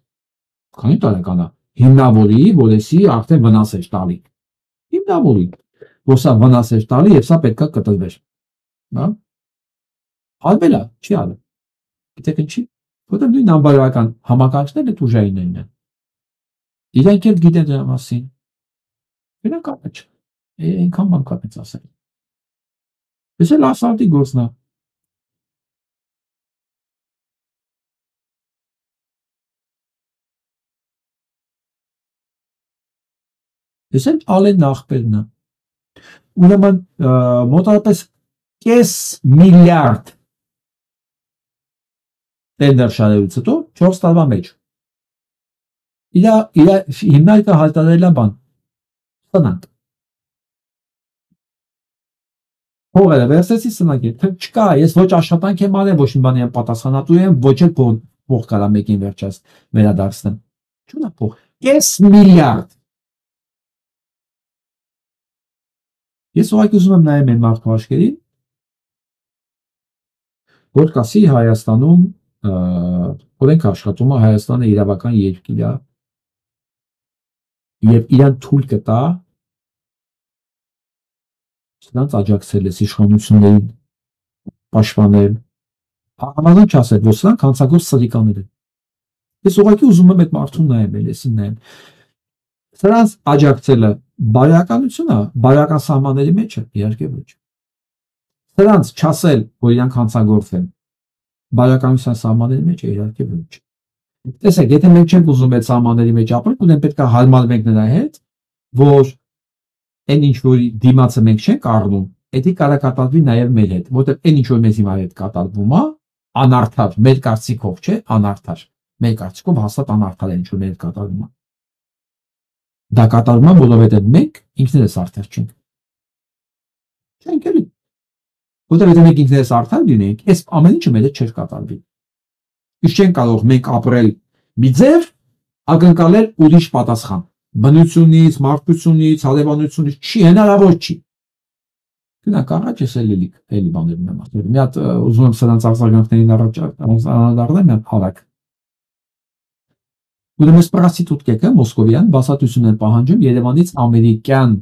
Քանի տարեկան է։ Հիմնավորի, որ էսի արդեն վնաս էր տալի։ Հիմնավորի, որ սա վնաս էր տալի եւ սա պետքա կտրվեր։ Հա։ Արվել է, չի արվել։ Գիտեք ինչի՞։ Որտեղ նույն անբարոյական համակարգները դուժային են։ Իրանք էլ գիտեն դրա մասին։ Գնանք ապաչ։ Այնքան բան կապեց ասել։ Ես էլ ասալտի գործն է։ Ես էլ ալեն ախպերն է։ Ուրեմն մոտավորապես կես միլիարդ տենդեր շարելուց հետո 4 տարվա մեջ։ Իր հիմնարկը հայտարարել է բան։ Սնանկ։ Հողերը վերցեցի սնանկի, չկա, ես ոչ աշխատանք եմ արել, ոչ մի բանի եմ պատասխանատու եմ, ոչ էլ փող կարա մեկին վերջած վերադարձնեմ։ Չունա փող։ Կես միլիարդ։ Ես ուղղակի ուզում եմ նայեմ այն մարդու աչքերին, որ կասի Հայաստանում օրենք աշխատում է, Հայաստանը իրավական երկիր է, եւ իրան թույլ կտա սրանց աջակցել ես իշխանություններին պաշտպանել, համաձայն չասել, որ սրանք հանցագործ սրիկաներ են։ Ես ուղղակի ուզում եմ այդ մարդուն նայեմ, եսին նայեմ։ Սրանց աջակցելը բարոյականություն է, բարոյական սահմանների մեջ է, իհարկե ոչ։ Սրանց չասել, որ իրանք հանցագործ են, բարոյականության սահմանների մեջ է, իհարկե ոչ։ Տեսեք, եթե մենք չենք ուզում այդ սահմանների մեջ ապրել, ուրեմն պետք է հարմարվենք նրա հետ, որ այն ինչ որ դիմացը մենք չենք առնում, դա կարող կատարվի նաև մեր հետ, որտեղ այն ինչ որ մեզ հիմա հետ կատարվում է, անարդար, մեր կարծիքով չէ, անարդար։ Մեր կարծիքով հաստատ անարդար է ինչ որ մեր հետ կատարվում է։ Դա կատարվում է, որովհետև մենք ինքներս արդար չենք։ Չենք էլի։ Որտեղ եթե մենք ինքներս արդար լինենք, այս ամեն ինչը մեր հետ չէր կատարվի։ Իսկ չենք կարող մենք ապրել մի ձև, ակնկալել ուրիշ պատասխան։ Բնությունից, մարդկությունից, հարևանությունից չի հնարավոր չի։ Գնանք առաջ ես էլի բաներ ունեմ ասել։ Մի հատ ուզում եմ սրանց արձագանքներին առաջ անդրադառնալ, մի հատ հարակ։ Ուրեմն պրաստիտուտկեքը մոսկովյան բացատրություն են պահանջում Երևանից ամերիկյան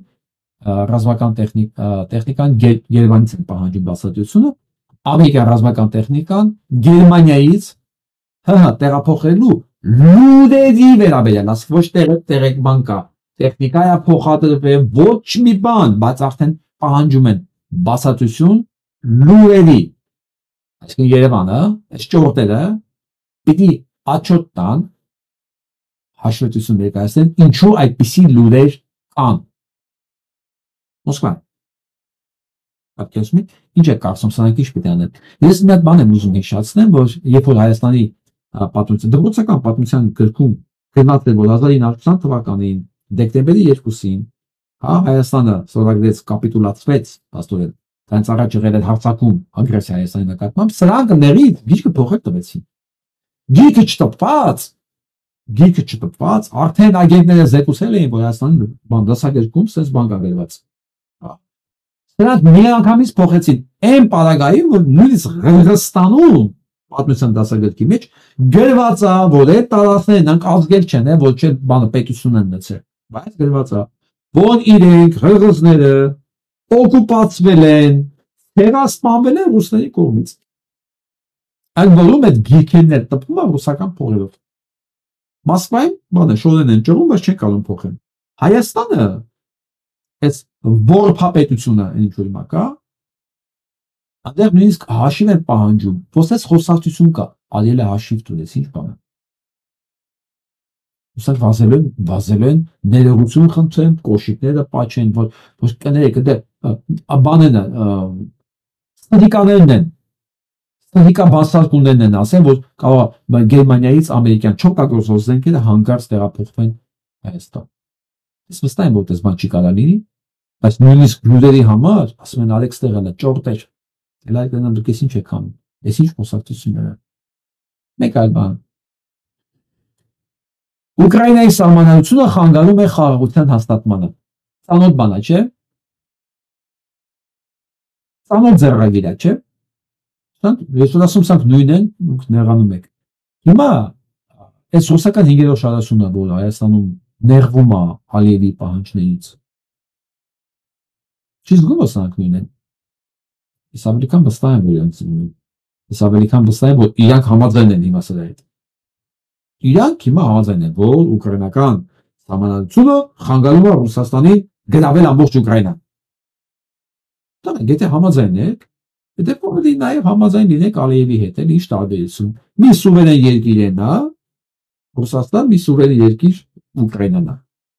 ռազմական տեխնիկան Երևանից են պահանջում բացատրությունը, ամերիկյան ռազմական տեխնիկան Գերմանիայից տեղափոխելու լուրերի վերաբերյալ, ասենք ոչ տեղեկման կա, տեխնիկա է փոխադրվել, ոչ մի բան, բայց արդեն պահանջում են բացատրություն լուրերի։ Այսինքն Երևանը, այս ճորտերը պիտի աչոտ տան հաշվետվություն ներկայացնեն, ինչու այդպիսի լուրեր կան։ Մոսկվան։ Պատկերացնում եք, ինչ է կարծում, սրանք ինչ պետք է անեն։ Ես մի հատ բան եմ ուզում հիշեցնեմ, որ երբ որ Հայաստանի պատմության, դպրոցական պատմության գրքում գտնած է, որ 1920 թվականին դեկտեմբերի 2-ին, Հայաստանը սովորագրեց կապիտուլացվեց, աստորեն, դրանց առաջ եղել էր հարձակում ագրեսիա Հայաստանի նկատմամբ, սրանք ների գիրքը փոխել տվեցին։ Գիրքը չտպված, արդեն ագենտները զեկուցել էին, որ Հայաստանի դասագրքում sense բան կա վերված։ Սրանք միանգամից փոխեցին այն պարագայում, որ նույնիսկ Ղրղստանում պատմության դասագրքի մեջ գրված է, որ այդ տարածքներն նրանք ազգել չեն, որ չէ բանը պետություն են ունեցել, բայց գրված է, որ իրենք ղրղզները օկուպացվել են, հեղասպանվել են ռուսների կողմից։ Այն որում այդ գիրքերն էլ տպվում է ռուսական փողերով։ Մոսկվայում բանը շորեն են ճռում, բայց չեն կարող փոխել։ Հայաստանը այս որփապետությունը ինչ որ հիմա կա, այնտեղ նույնիսկ հաշիվ են պահանջում, ոսպես խոսակցություն կա, արել է հաշիվ տուրես, ինչ բան է։ Ուսակ վազել են, ներողություն խնդրեն, կոշիկները պաչեն, որ կներեք, դա բանեն ստդիկաներն են, ստդիկա բասարկուններն են ասեն, որ կարող Գերմանիայից ամերիկյան չօգտագործող զենքերը հանկարծ տեղափոխվեն Հայաստան։ Ես վստահ եմ, որ դες բան չի կարող լինի, բայց նույնիսկ լուրերի համար, ասում են Ալեքս տեղել է, ճորտեր, էլ այդ դրանք դուք ինչ եք անում, ես ինչ խոսակցություններ են։ Մեկ այլ բան։ Ուկրաինայի սահմանադրությունը խանգարում է խաղաղության հաստատմանը։ Ծանոթ բան է, չէ՞։ Ծանոթ ձեռագիր է, չէ՞։ Ես ասում սրանք նույնն են, դուք նեղանում եք։ Հիմա այս ռուսական 5-րդ շարասունը, որ Հայաստանում նեղվում է Ալիևի պահանջներից։ Չի զգում որ սրանք նույնն են։ Ես ամերիկան վստահ եմ, որ իրանք նույնն են։ Ես ամերիկան վստահ եմ, որ իրանք համաձայն են հիմա սրա հետ։ Իրանք հիմա համաձայն են, որ ուկրաինական սահմանադրությունը խանգարում է Ռուսաստանի գրավել ամբողջ Ուկրաինան։ Դա եթե համաձայն եք, դե պիտի նաև համաձայն լինեք Ալիևի հետ, էլ ինչ տարբերություն։ Մի սուվերեն երկիր է նա, Ռուսաստան, մի սուվերեն երկիր Ուկրաինան է։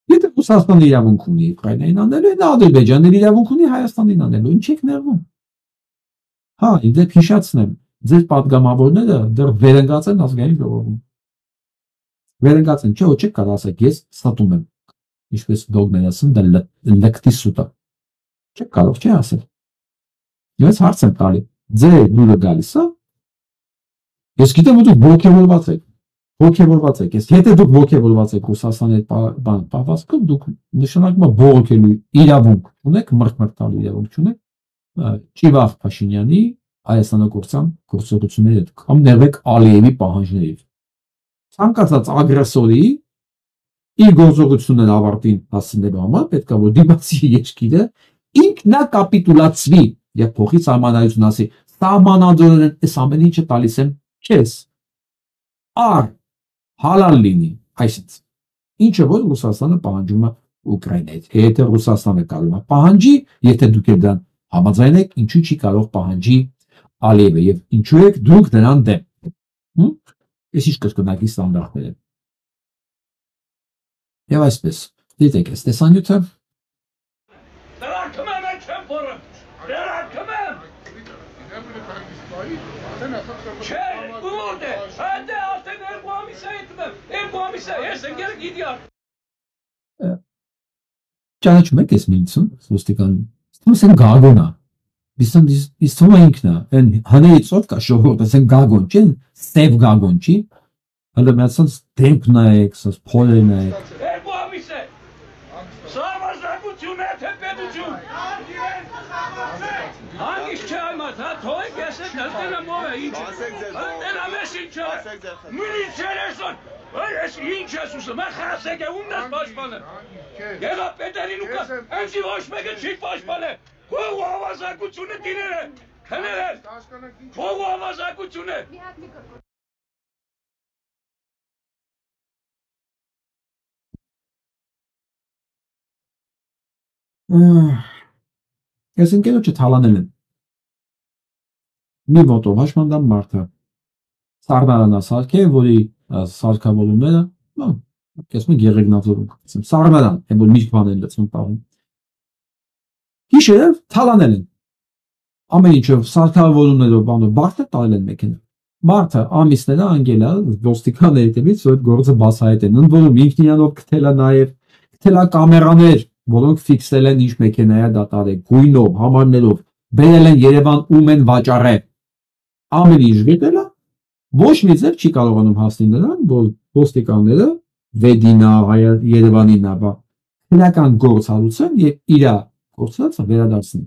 Եթե Ռուսաստանը իրավունք ունի Ուկրաինային անելու, նա Ադրբեջանն իրավունք ունի Հայաստանին անելու, ինչ եք նեղվում։ Հա, իդեպ հիշացնեմ, ձեր պատգամավորները դեռ վերընկած են ազգային ժողովում։ Վերընկած են, չէ, ոչ չեք կարող ասեք, ես ստում եմ, ինչպես դոգներ ասում, դա լկտի սուտ է։ Չեք կարող, չէ ասել։ Ես հարց եմ տալի, ձեր լուրը գալիս է։ Ես գիտեմ, որ դուք ոգևորված եք։ Ոգևորված եք, եթե դուք ոգևորված եք Ռուսաստանի հետ պահվածքով, դուք նշանակում է բողոքելու իրավունք ունեք, մրթմրթալու իրավունք չունեք Ճիվախ Փաշինյանի Հայաստանագործան գործողությունների հետ, կամ նեղվեք Ալիևի պահանջներից։ Ցանկացած ագրեսորի իր գործողությունները ավարտին հասցնելու համար պետք է որ դիմացի երկիրը ինքնակապիտուլացվի եւ փոխի սահմանադրություն ասի, սահմանադրորեն այս ամեն ինչը տալիս եմ քեզ։ հալալ լինի, այսինքն ինչը որ Ռուսաստանը պահանջում է Ուկրաինայից, եթե Ռուսաստանը կարող է պահանջի, եթե դուք դրան համաձայն եք, ինչու չի կարող պահանջի Ալիևը եւ ինչու եք դուք դրան դեմ։ Ես ինչ կրկնակի ստանդարտներ են։ Եվ այսպես, դիտեք այս տեսանյութը։ Դրակում եմ այդ չեմ փորը։ Դրակում եմ։ Չէ, ուրդ է։ Այդ է արդեն երկու ամիս է հետում եմ։ Երկու ամիս է, ես ընկերը գիտիար։ Ճանաչում եք այս միություն, ոստիկան, ստումս են գագոն է։ Իսկ թվում է ինքն է, այն հներից ով կա ժողովուրդ, ասեն գագոն չի, սև գագոն չի, հələ միացած դեմք նայեք, սաս փոլեր նայեք։ Երկու ամիս է։ Սարվազակություն է, թե պետություն։ Հանգիստ չէ այմատ, հա, թողեք ես է դրտենամ ով է, ինչ է։ Դրտենամ ես ինչ է։ Միլիցիան էսոն, ես ինչ ես ուսում, է խասեք է, ումն ես պաշպանը։ Եղա պետերին ու կա, ընձի ոչ մեկը չի պաշպանը։ Քո ավազակությունը դիները, քները, քո ավազակությունը։ Ես ընկերոջը թալանել եմ։ Մի ոտով հաշմանդամ մարդը սարդարանա սարքե, որի սարքավորումները, կեսում է գեղեգնազորում, սարդարան, են որ միշտ բան են լծում պաղում։ Գիշերև թալանել են, ամեն ինչով սարքավորումներով բանով բարդը տալել են մեքենա։ Մարդը ամիսները անգել է ոստիկանների հետևից, որ այդ գործը բացահայտ են, ընդ որում ինքն իրանով գտել է նաև, գտել է կամերաներ, որոնք ֆիքսել են ինչ մեքենա է դատարել, գույնով, համարներով, բերել են Երևան ում են վաճառել։ Ամեն ինչ գտել է, ոչ մի ձև չի կարողանում հասնել նրան, որ ոստիկանները Վեդինա, Երևանինա, քնական գործ հարուցեն եւ իր գործածը վերադարձնի։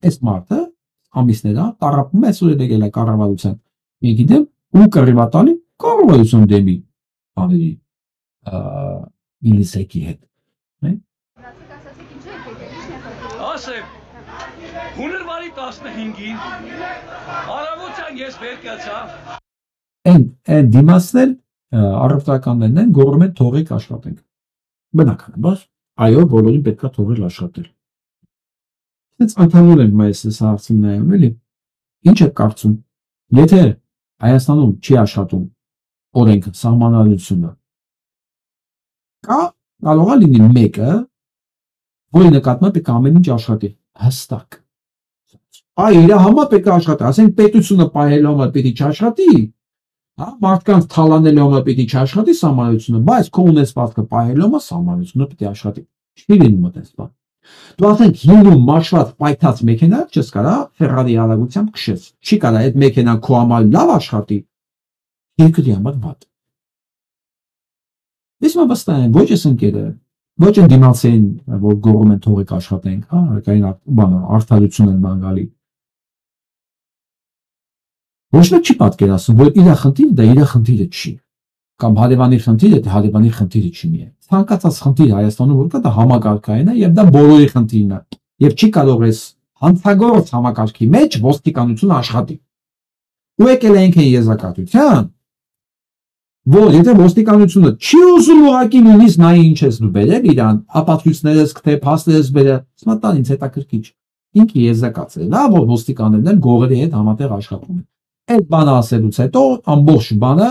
Այս մարդը ամիսները տարապում է սուրը եկել է կառավարության։ Մի գիտեմ, ու կռիվատալի կառավարություն դեմի բաների միլիսեկի հետ։ Ասեմ, հունվարի 15-ին առավոտյան ես վեր կացա։ Այն դիմացնել առևտրականներն են գոռում են թողեք աշխատենք։ Բնականաբար, այո, բոլորին պետք է թողել աշխատել։ Այս անդամներ են մեզ հարցին նայում, էլի։ Ինչ է կարծում։ Եթե Հայաստանում չի աշխատում օրենքը, սահմանադրությունը, կարող է լինի մեկը, որի նկատմամբ պետք է ամեն ինչ աշխատի, հստակ։ Այ իր համար պետք է աշխատի, ասենք պետությունը պահելու համար պետք է չաշխատի, մարդկանց թալանելու համար պետք է չաշխատի սահմանադրությունը, բայց քո ունեցվածքը պահելու համար սահմանադրությունը պետք է աշխատի։ Չի լինում այդպես բան։ Դու ասենք հինում մաշված պայթած մեքենա չես կարա Ֆերրարի արագությամբ քշես։ Չի կարա այդ մեքենան քո համար լավ աշխատի, երկրի համար վատ։ Ես մավստահ եմ, ոչ ես ընկերը, ոչ են դիմացին, որ գոռում են թողեք աշխատենք, հա, հարկային բանը, արդարություն են բան գալի։ Ոչ մեկ չի պատկերացնում, որ իր խնդիրը դա իր խնդիրը չի։ Կամ հարևանի խնդիրը դա հարևանի խնդիրը չի միայն։ Ցանկացած խնդիր Հայաստանում որ կա դա համակարգային է եւ դա բոլորի խնդիրն է։ Եվ չի կարող ես հանցագործ համակարգի մեջ ոստիկանությունը աշխատի։ Ու եկել ենք եզրակացության, որ եթե ոստիկանությունը չի ուզում ուղղակի նույնիսկ նայի ինչ ես դու բերել իրան, ապացույցներս կթե փաստերս բերել, ասма տան ինձ հետաքրքիր։ Ինքը եզրակացել է, որ ոստիկաններն են գողերի հետ համատեղ աշխատում են։ Այդ բանը ասելուց հետո ամբողջ բանը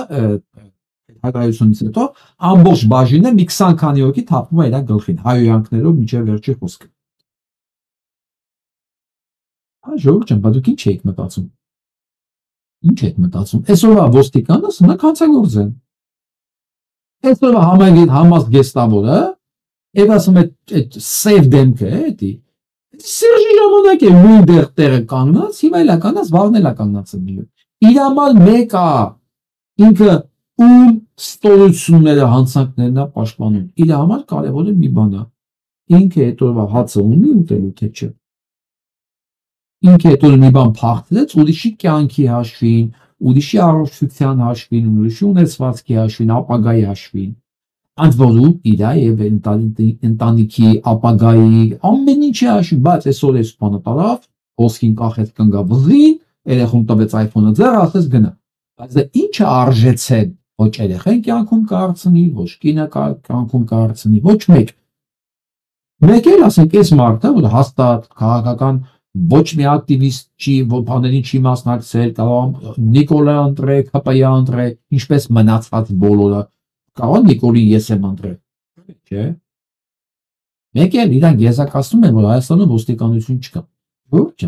հայտարարությունից հետո ամբողջ բաժինը մի 20 քանի հոգի թափվում է իր գլխին, հայոյանքներով մինչև վերջի խոսքը։ Հա ժողովուրդ ջան, բա դուք ինչ եք մտածում։ Ինչ եք մտածում։ Այսօրվա ոստիկանը սնակ հանցագործ են։ Այսօրվա համաստ գեստավորը, եւ ասում է այդ սև դեմքը է, էդի։ Սերժի ժամանակ է նույն տեղը կանգնած, հիմա էլ կանգնած, վաղն էլ կանգնած է։ Իր համար մեկ է, ինքը ում ստորությունները, հանցանքներն է պաշտպանում։ Իր համար կարևորը մի բան է։ Ինքը այդ օրվա հացը ունի ուտելու թե չէ։ Ինքը այդ օրը մի բան փախցրեց, ուրիշի կյանքի հաշվին, ուրիշի առողջության հաշվին, ուրիշի ունեցվածքի հաշվին, ապագայի հաշվին։ Անց որում իր եւ ընտանիքի ապագայի ամեն ինչի հաշվին, բայց այսօր էս բանը տարավ, ոսկին կախեց կնգա վզին, երեխուն տվեց iPhone-ը ձեռ, ասես գնա։ Բայց դա ինչը արժեցել Ոչ երեխեն կյանքում կարծնի, ոչ կինը կյանքում կարծնի, ոչ մեկ։ Մեկ էլ ասենք այս մարդը, որ հաստատ քաղաքական ոչ մի ակտիվիստ չի, որ բաներին չի մասնակցել, կարող Նիկոլա ընտրե, ԿՊ-ը ընտրե, ինչպես մնացած բոլորը, կարող Նիկոլին ես եմ ընտրել, չէ՞։ Մեկ էլ իրանք եզակացնում են, որ Հայաստանում ոստիկանություն չկա։ Ոչ։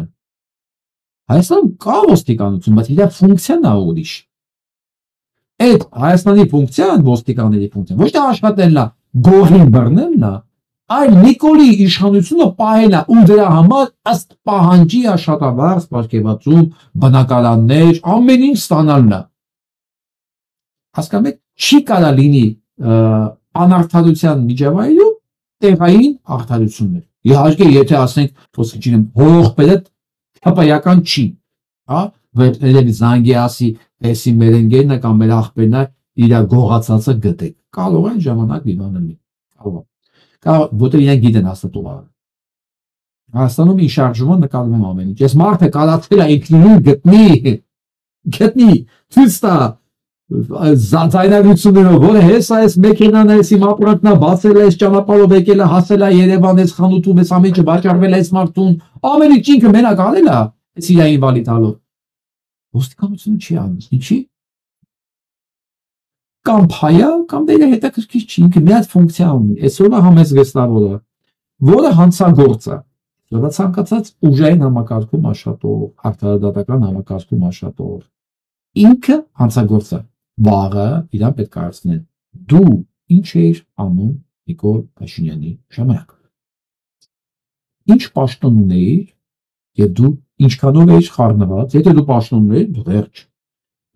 Հայաստանում կա ոստիկանություն, բայց իր ֆունկցիան է ուրիշ։ Այդ Հայաստանի ֆունկցիան, ոստիկանների ֆունկցիան, ոչ թե աշխատելն է, գողին բռնելն է, այլ Նիկոլի իշխանությունը պահելն է ու դրա համար ըստ պահանջի աշխատավարձ, պարգևատրում, բնակարաններ, ամեն ինչ ստանալն է։ Հասկանում եք, չի կարա լինի անարդարության միջավայրում տեղային արդարություններ։ Իհարկե, եթե ասենք, խոսքին հողբերը հպայական չի, հա, վերևից զանգի ասի, էսի մեր ընկերն է կամ մեր աղբերն է, իր գողացածը գտեք։ Կարող է ժամանակ դիվանալի։ Կարող, որտեղ իրենք գիտեն հաստատողը։ Հայաստանում ի շարժումը նկատվում ամեն ինչ։ Այս մարդը կարացել է ինքնին գտնի, ցույց տա զայնագրություններով, որը հեսա այս մեքենան է, իմ ապրանքն է, բացել է, այս ճանապարհով եկել է, հասել է Երևան, այս խանութում, այս ամեն ինչը վաճառվել է այս մարդուն, ամեն ինչ ինքը մենակ արել է, այս իր ինվալիդ տալով։ Ոստիկանությունը չի անում, ինչի՞։ Կամ փայա, կամ դե հետաքրքիր չի, ինքը մի հատ ֆունկցիա ունի, այսօրվա համեզգեստավորը, որը հանցագործ է, որը ցանկացած ուժային համակարգում աշխատող, արդարադատական համակարգում աշխատող, ինքը հանցագործ է, վաղը իրան պետք է հարցնել, դու ինչ էիր անում Նիկոլ Փաշինյանի ժամանակ, ինչ պաշտոն ունեիր եւ դու ինչքանով էիր խառնված, եթե դու պաշտոն ունեիր, վերջ,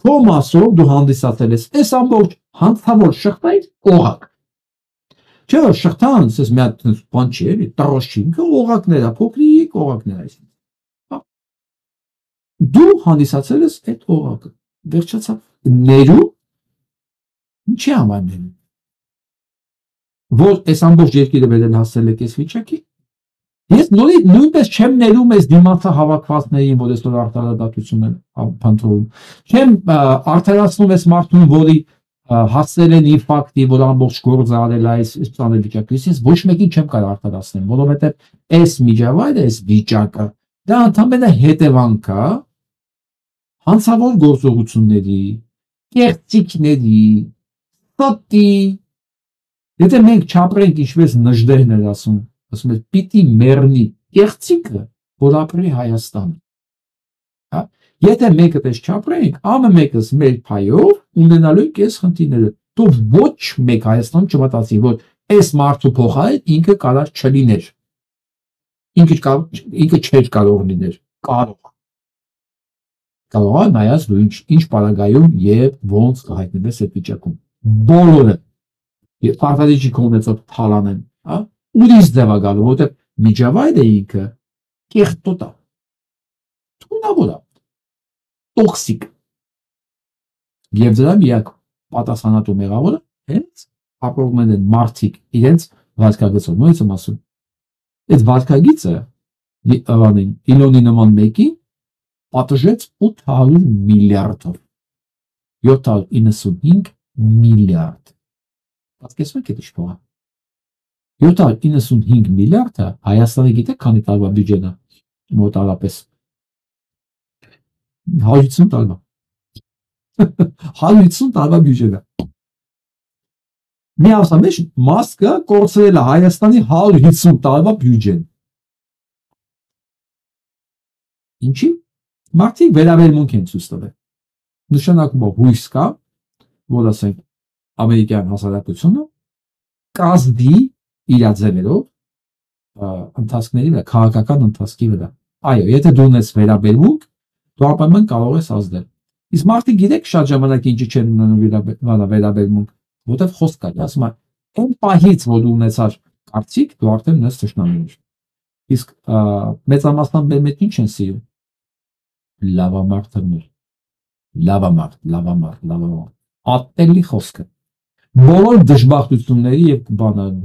քո մասով դու հանդիսացել ես այս ամբողջ հանցավոր շղթային օղակ, չէ՞ որ շղթան, ասես մի հատ բան չի էլի, տարոշ չի, ինքը օղակներ է, փոքրիկ օղակներ է, դու հանդիսացել ես այդ օղակը, վերջացավ, ներու, ինչի համար ներու, որ այս ամբողջ երկիրը վերել հասել եք այս վիճակի, ես նույնպես չեմ ներում այս դիմացա հավաքվածներին, որ այսօր արդարադատություն են փնտրում, չեմ արդարացնում այս մարդուն, որի հասել են իր ֆակտի, որ ամբողջ գործը արել է այս ծանր վիճակի, ես ոչ մեկին չեմ կարող արդարացնել, որովհետև այս միջավայրը, այս վիճակը, դա ընդհանրապես հետևանք է հանցավոր գործողությունների, կեղծիքների, ստի, եթե մենք չապրենք ինչպես նժդեհն էր ասում ես պիտի մեռնի կեղծիքը, որ ապրի Հայաստանը, եթե մեկը տես չապրենք, ամը մեկս մեր փայով ունենալու ենք այս խնդիրները, թող ոչ մեկ Հայաստան չմտածի, որ այս մարդու փոխարեն ինքը կարող չլիներ, ինքը չէր կարող լիներ, կարող է նայած դու ինչ պարագայում և ոնց հայտնվես այդ վիճակում, բոլորը, և պարտադիր չի կողմեցով թալանեն, ուրիշ ձև է գալու, որտեղ միջավայրը ինքը կեղտոտ է, թունավոր է, տոքսիկ, և դրա միակ պատասխանատու մեղավորը հենց ապրողներն են մարդիկ իրենց վարքագծով, նույնպես եմ ասում, այդ վարքագիծը Իլոնի նման մեկին պատժեց 800 միլիարդով, 795 միլիարդ, պատկերացնում եք այդ ինչ փող է, 795 միլիարդը Հայաստանը գիտեք քանի տարվա բյուջեն է, մոտավորապես 150 տարվա, 150 տարվա բյուջեն է, մի ամսամեջ մասը կորցրել է Հայաստանի 150 տարվա բյուջեն, ինչի՞, մարդիկ վերաբերմունք են ցույց տվել, նշանակում հույս կա, որ ասենք ամերիկյան հասարակությունը կազդի իր ձևերով ընթացքների վրա, քաղաքական ընթացքի վրա, այո, եթե դու ունես վերաբերմունք, դու ապայման կարող ես ազդել, իսկ մարդիկ գիտեք շատ ժամանակ ինչի չեն ունենում վերաբերմունք, որտեղ խոսք կա, ասում է, այն պահից, որ դու ունեցար կարծիք, դու արդեն ունես թշնամիներ, իսկ մեծամասնաբար մեծ ինչ են սիրում, լավամարտներ, լավամարտ, ատելի խոսքը, բոլոր դժբախտությունների և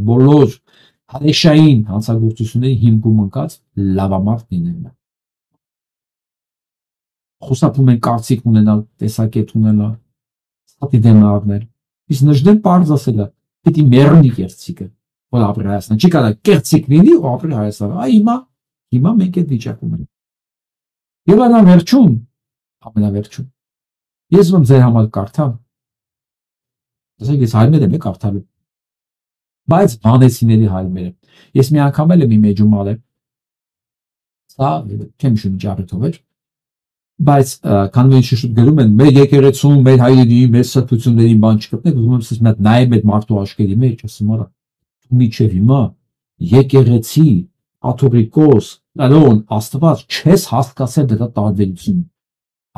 բոլոր հրեշային հանցագործությունների հիմքում ընկած լավամարտ լինելն է, խուսափում են կարծիք ունենալ, տեսակետ ունենալ, Ստատի դեմ աղնել։ Իսկ նժդեն պարզ ասել է, պիտի մեռնի կեղծիկը, որ ապրի Հայաստան։ Չի կարա կեղծիկ լինի ու ապրի Հայաստան։ Այ հիմա մենք այդ վիճակում ենք։ Եվ ամենավերջում, ես ում ձեր համար կարդամ, ասենք ես հայրներ եմ կարդալու, բայց վանեցիների հայրները։ Ես մի անգամ էլ եմ իմ էջում ալել, սա չեմ շուն ճարդով էր, բայց կանվենշի շուտ գրում են, մեր եկեղեցում, մեր հայրերի, մեր սրբություններին բան չկպնեք, ուզում եմ սես մետ նայեմ այդ մարդու աշկերի մեջ, ասում արա, միջև հիմա եկեղեցի, կաթողիկոս, Ալոն, Աստված, չես հասկացել դրա տարբերությունը։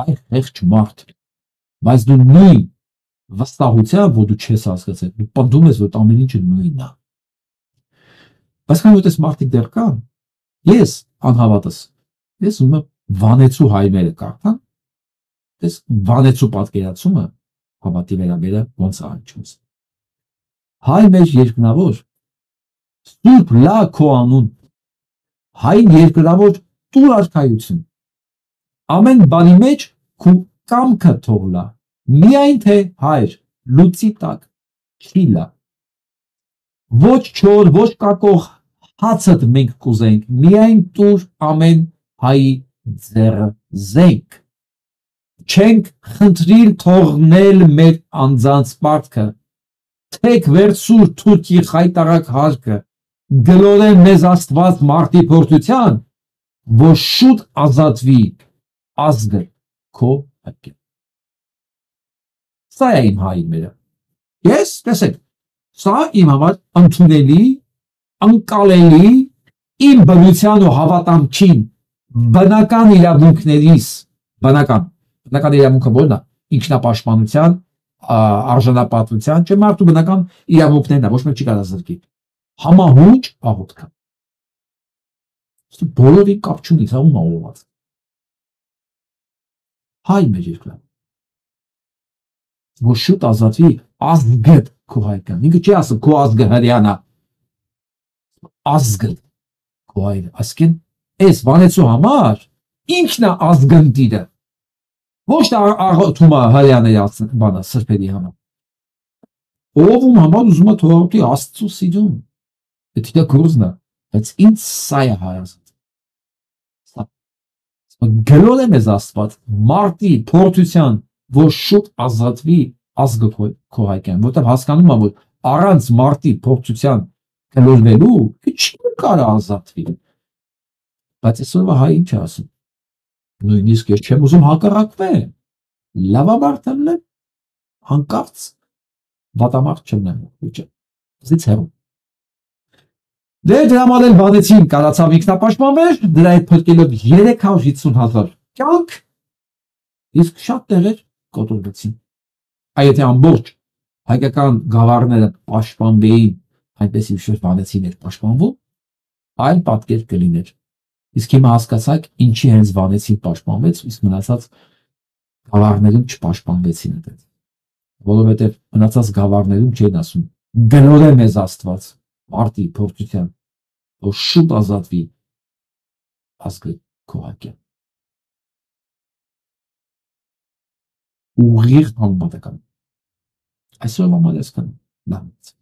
Այ խեղճ մարդ։ Բայց դու նույն վստահությամբ, որ դու չես հասկացել, դու պնդում ես, որ ամեն ինչը նույնն է։ Բայց քանի որ այս մարդիկ դեռ կան, ես անհավատս, ես ում վանեցու հայրերը կարդան, այս վանեցու պատկերացումը հավատի վերաբերյալ ոնց է անցնում։ Հայ մեր երկնավոր, սուրբ լա քո անուն, հայն երկրավոր տուր արքայություն, ամեն բանի մեջ քու կամքը թող լա, միայն թե հայր, լուծի տակ, չի լա, ոչ չոր, ոչ կակող հացըդ մենք կուզենք, միայն տուր ամեն հայի ձեռը զենք, չենք խնդրիլ թողնել մեր անձանց պարտքը, թեք վերցուր թուրքի խայտարակ հարկը, գլորեն մեզ Աստված մարդի փորձության, որ շուտ ազատվի ազգը քո հարկը։ Սա է իմ հայրները։ Ես, տեսեք, սա իմ համար ընդունելի, անկալելի, իմ բնության ու հավատամքին բնական իրավունքներիս, բնական իրավունքը որն է, ինքնապաշտպանության, արժանապատվության, չէ մարդու բնական իրավունքներն է, ոչ մեկ չի կարող զրկի։ Համահունչ աղոթքը։ Բոլորի կապ չունի, սա ում աղոված։ Հայ մեր երկրան։ Որ շուտ ազատվի ազգդ քո հայկան։ Ինքը չի ասում քո ազգը հրեանա։ Ազգդ քո հայր, ասկեն այս վանեցու համար ինքն է ազգնդիրը։ Ոչ թե աղոթումը հրեաների բանը սրբերի համար։ Ով ում համար ուզում է թողնի Աստծո սիրուն։ Դա կորզն է, բայց ինձ սա է հայազատ։ Գլոր է մեզ Աստված մարդի փորձության, որ շուտ ազատվի ազգը քո հայկան, որտեղ հասկանում է, որ առանց մարդի փորձության գլորվելու չի կարող ազատվի։ Բայց այսօրվա հայ ինչ է ասում։ Նույնիսկ ես չեմ ուզում հակառակվել, լավաբարդ եմ լեմ, հանկարծ վատամարդ չեմ նեմ, զից հեռու։ Դե դրամալ էլ վանեցին կարացավ ինքնապաշտպանվեր, դրա հետ փրկելով 350,000 կյանք, իսկ շատ տեղեր կոտորվեցին։ Այ եթե ամբողջ հայկական գավառները պաշտպանվեին, այնպես ինչ-որ վանեցին էր պաշտպանվում, այլ պատկեր կլիներ։ Իսկ հիմա հասկացաք ինչի հենց վանեցին պաշտպանվեց, իսկ մնացած գավառներում չպաշտպանվեցին այդպես։ Որովհետև մնացած գավառներում չեն ասում գլոր է մեզ Աստված մարդի փորձության, որ շուտ ազատվի ազգը քո հայկան։ Ուղիղ համապատասխան։ Այսօր մամալեսկան լամից։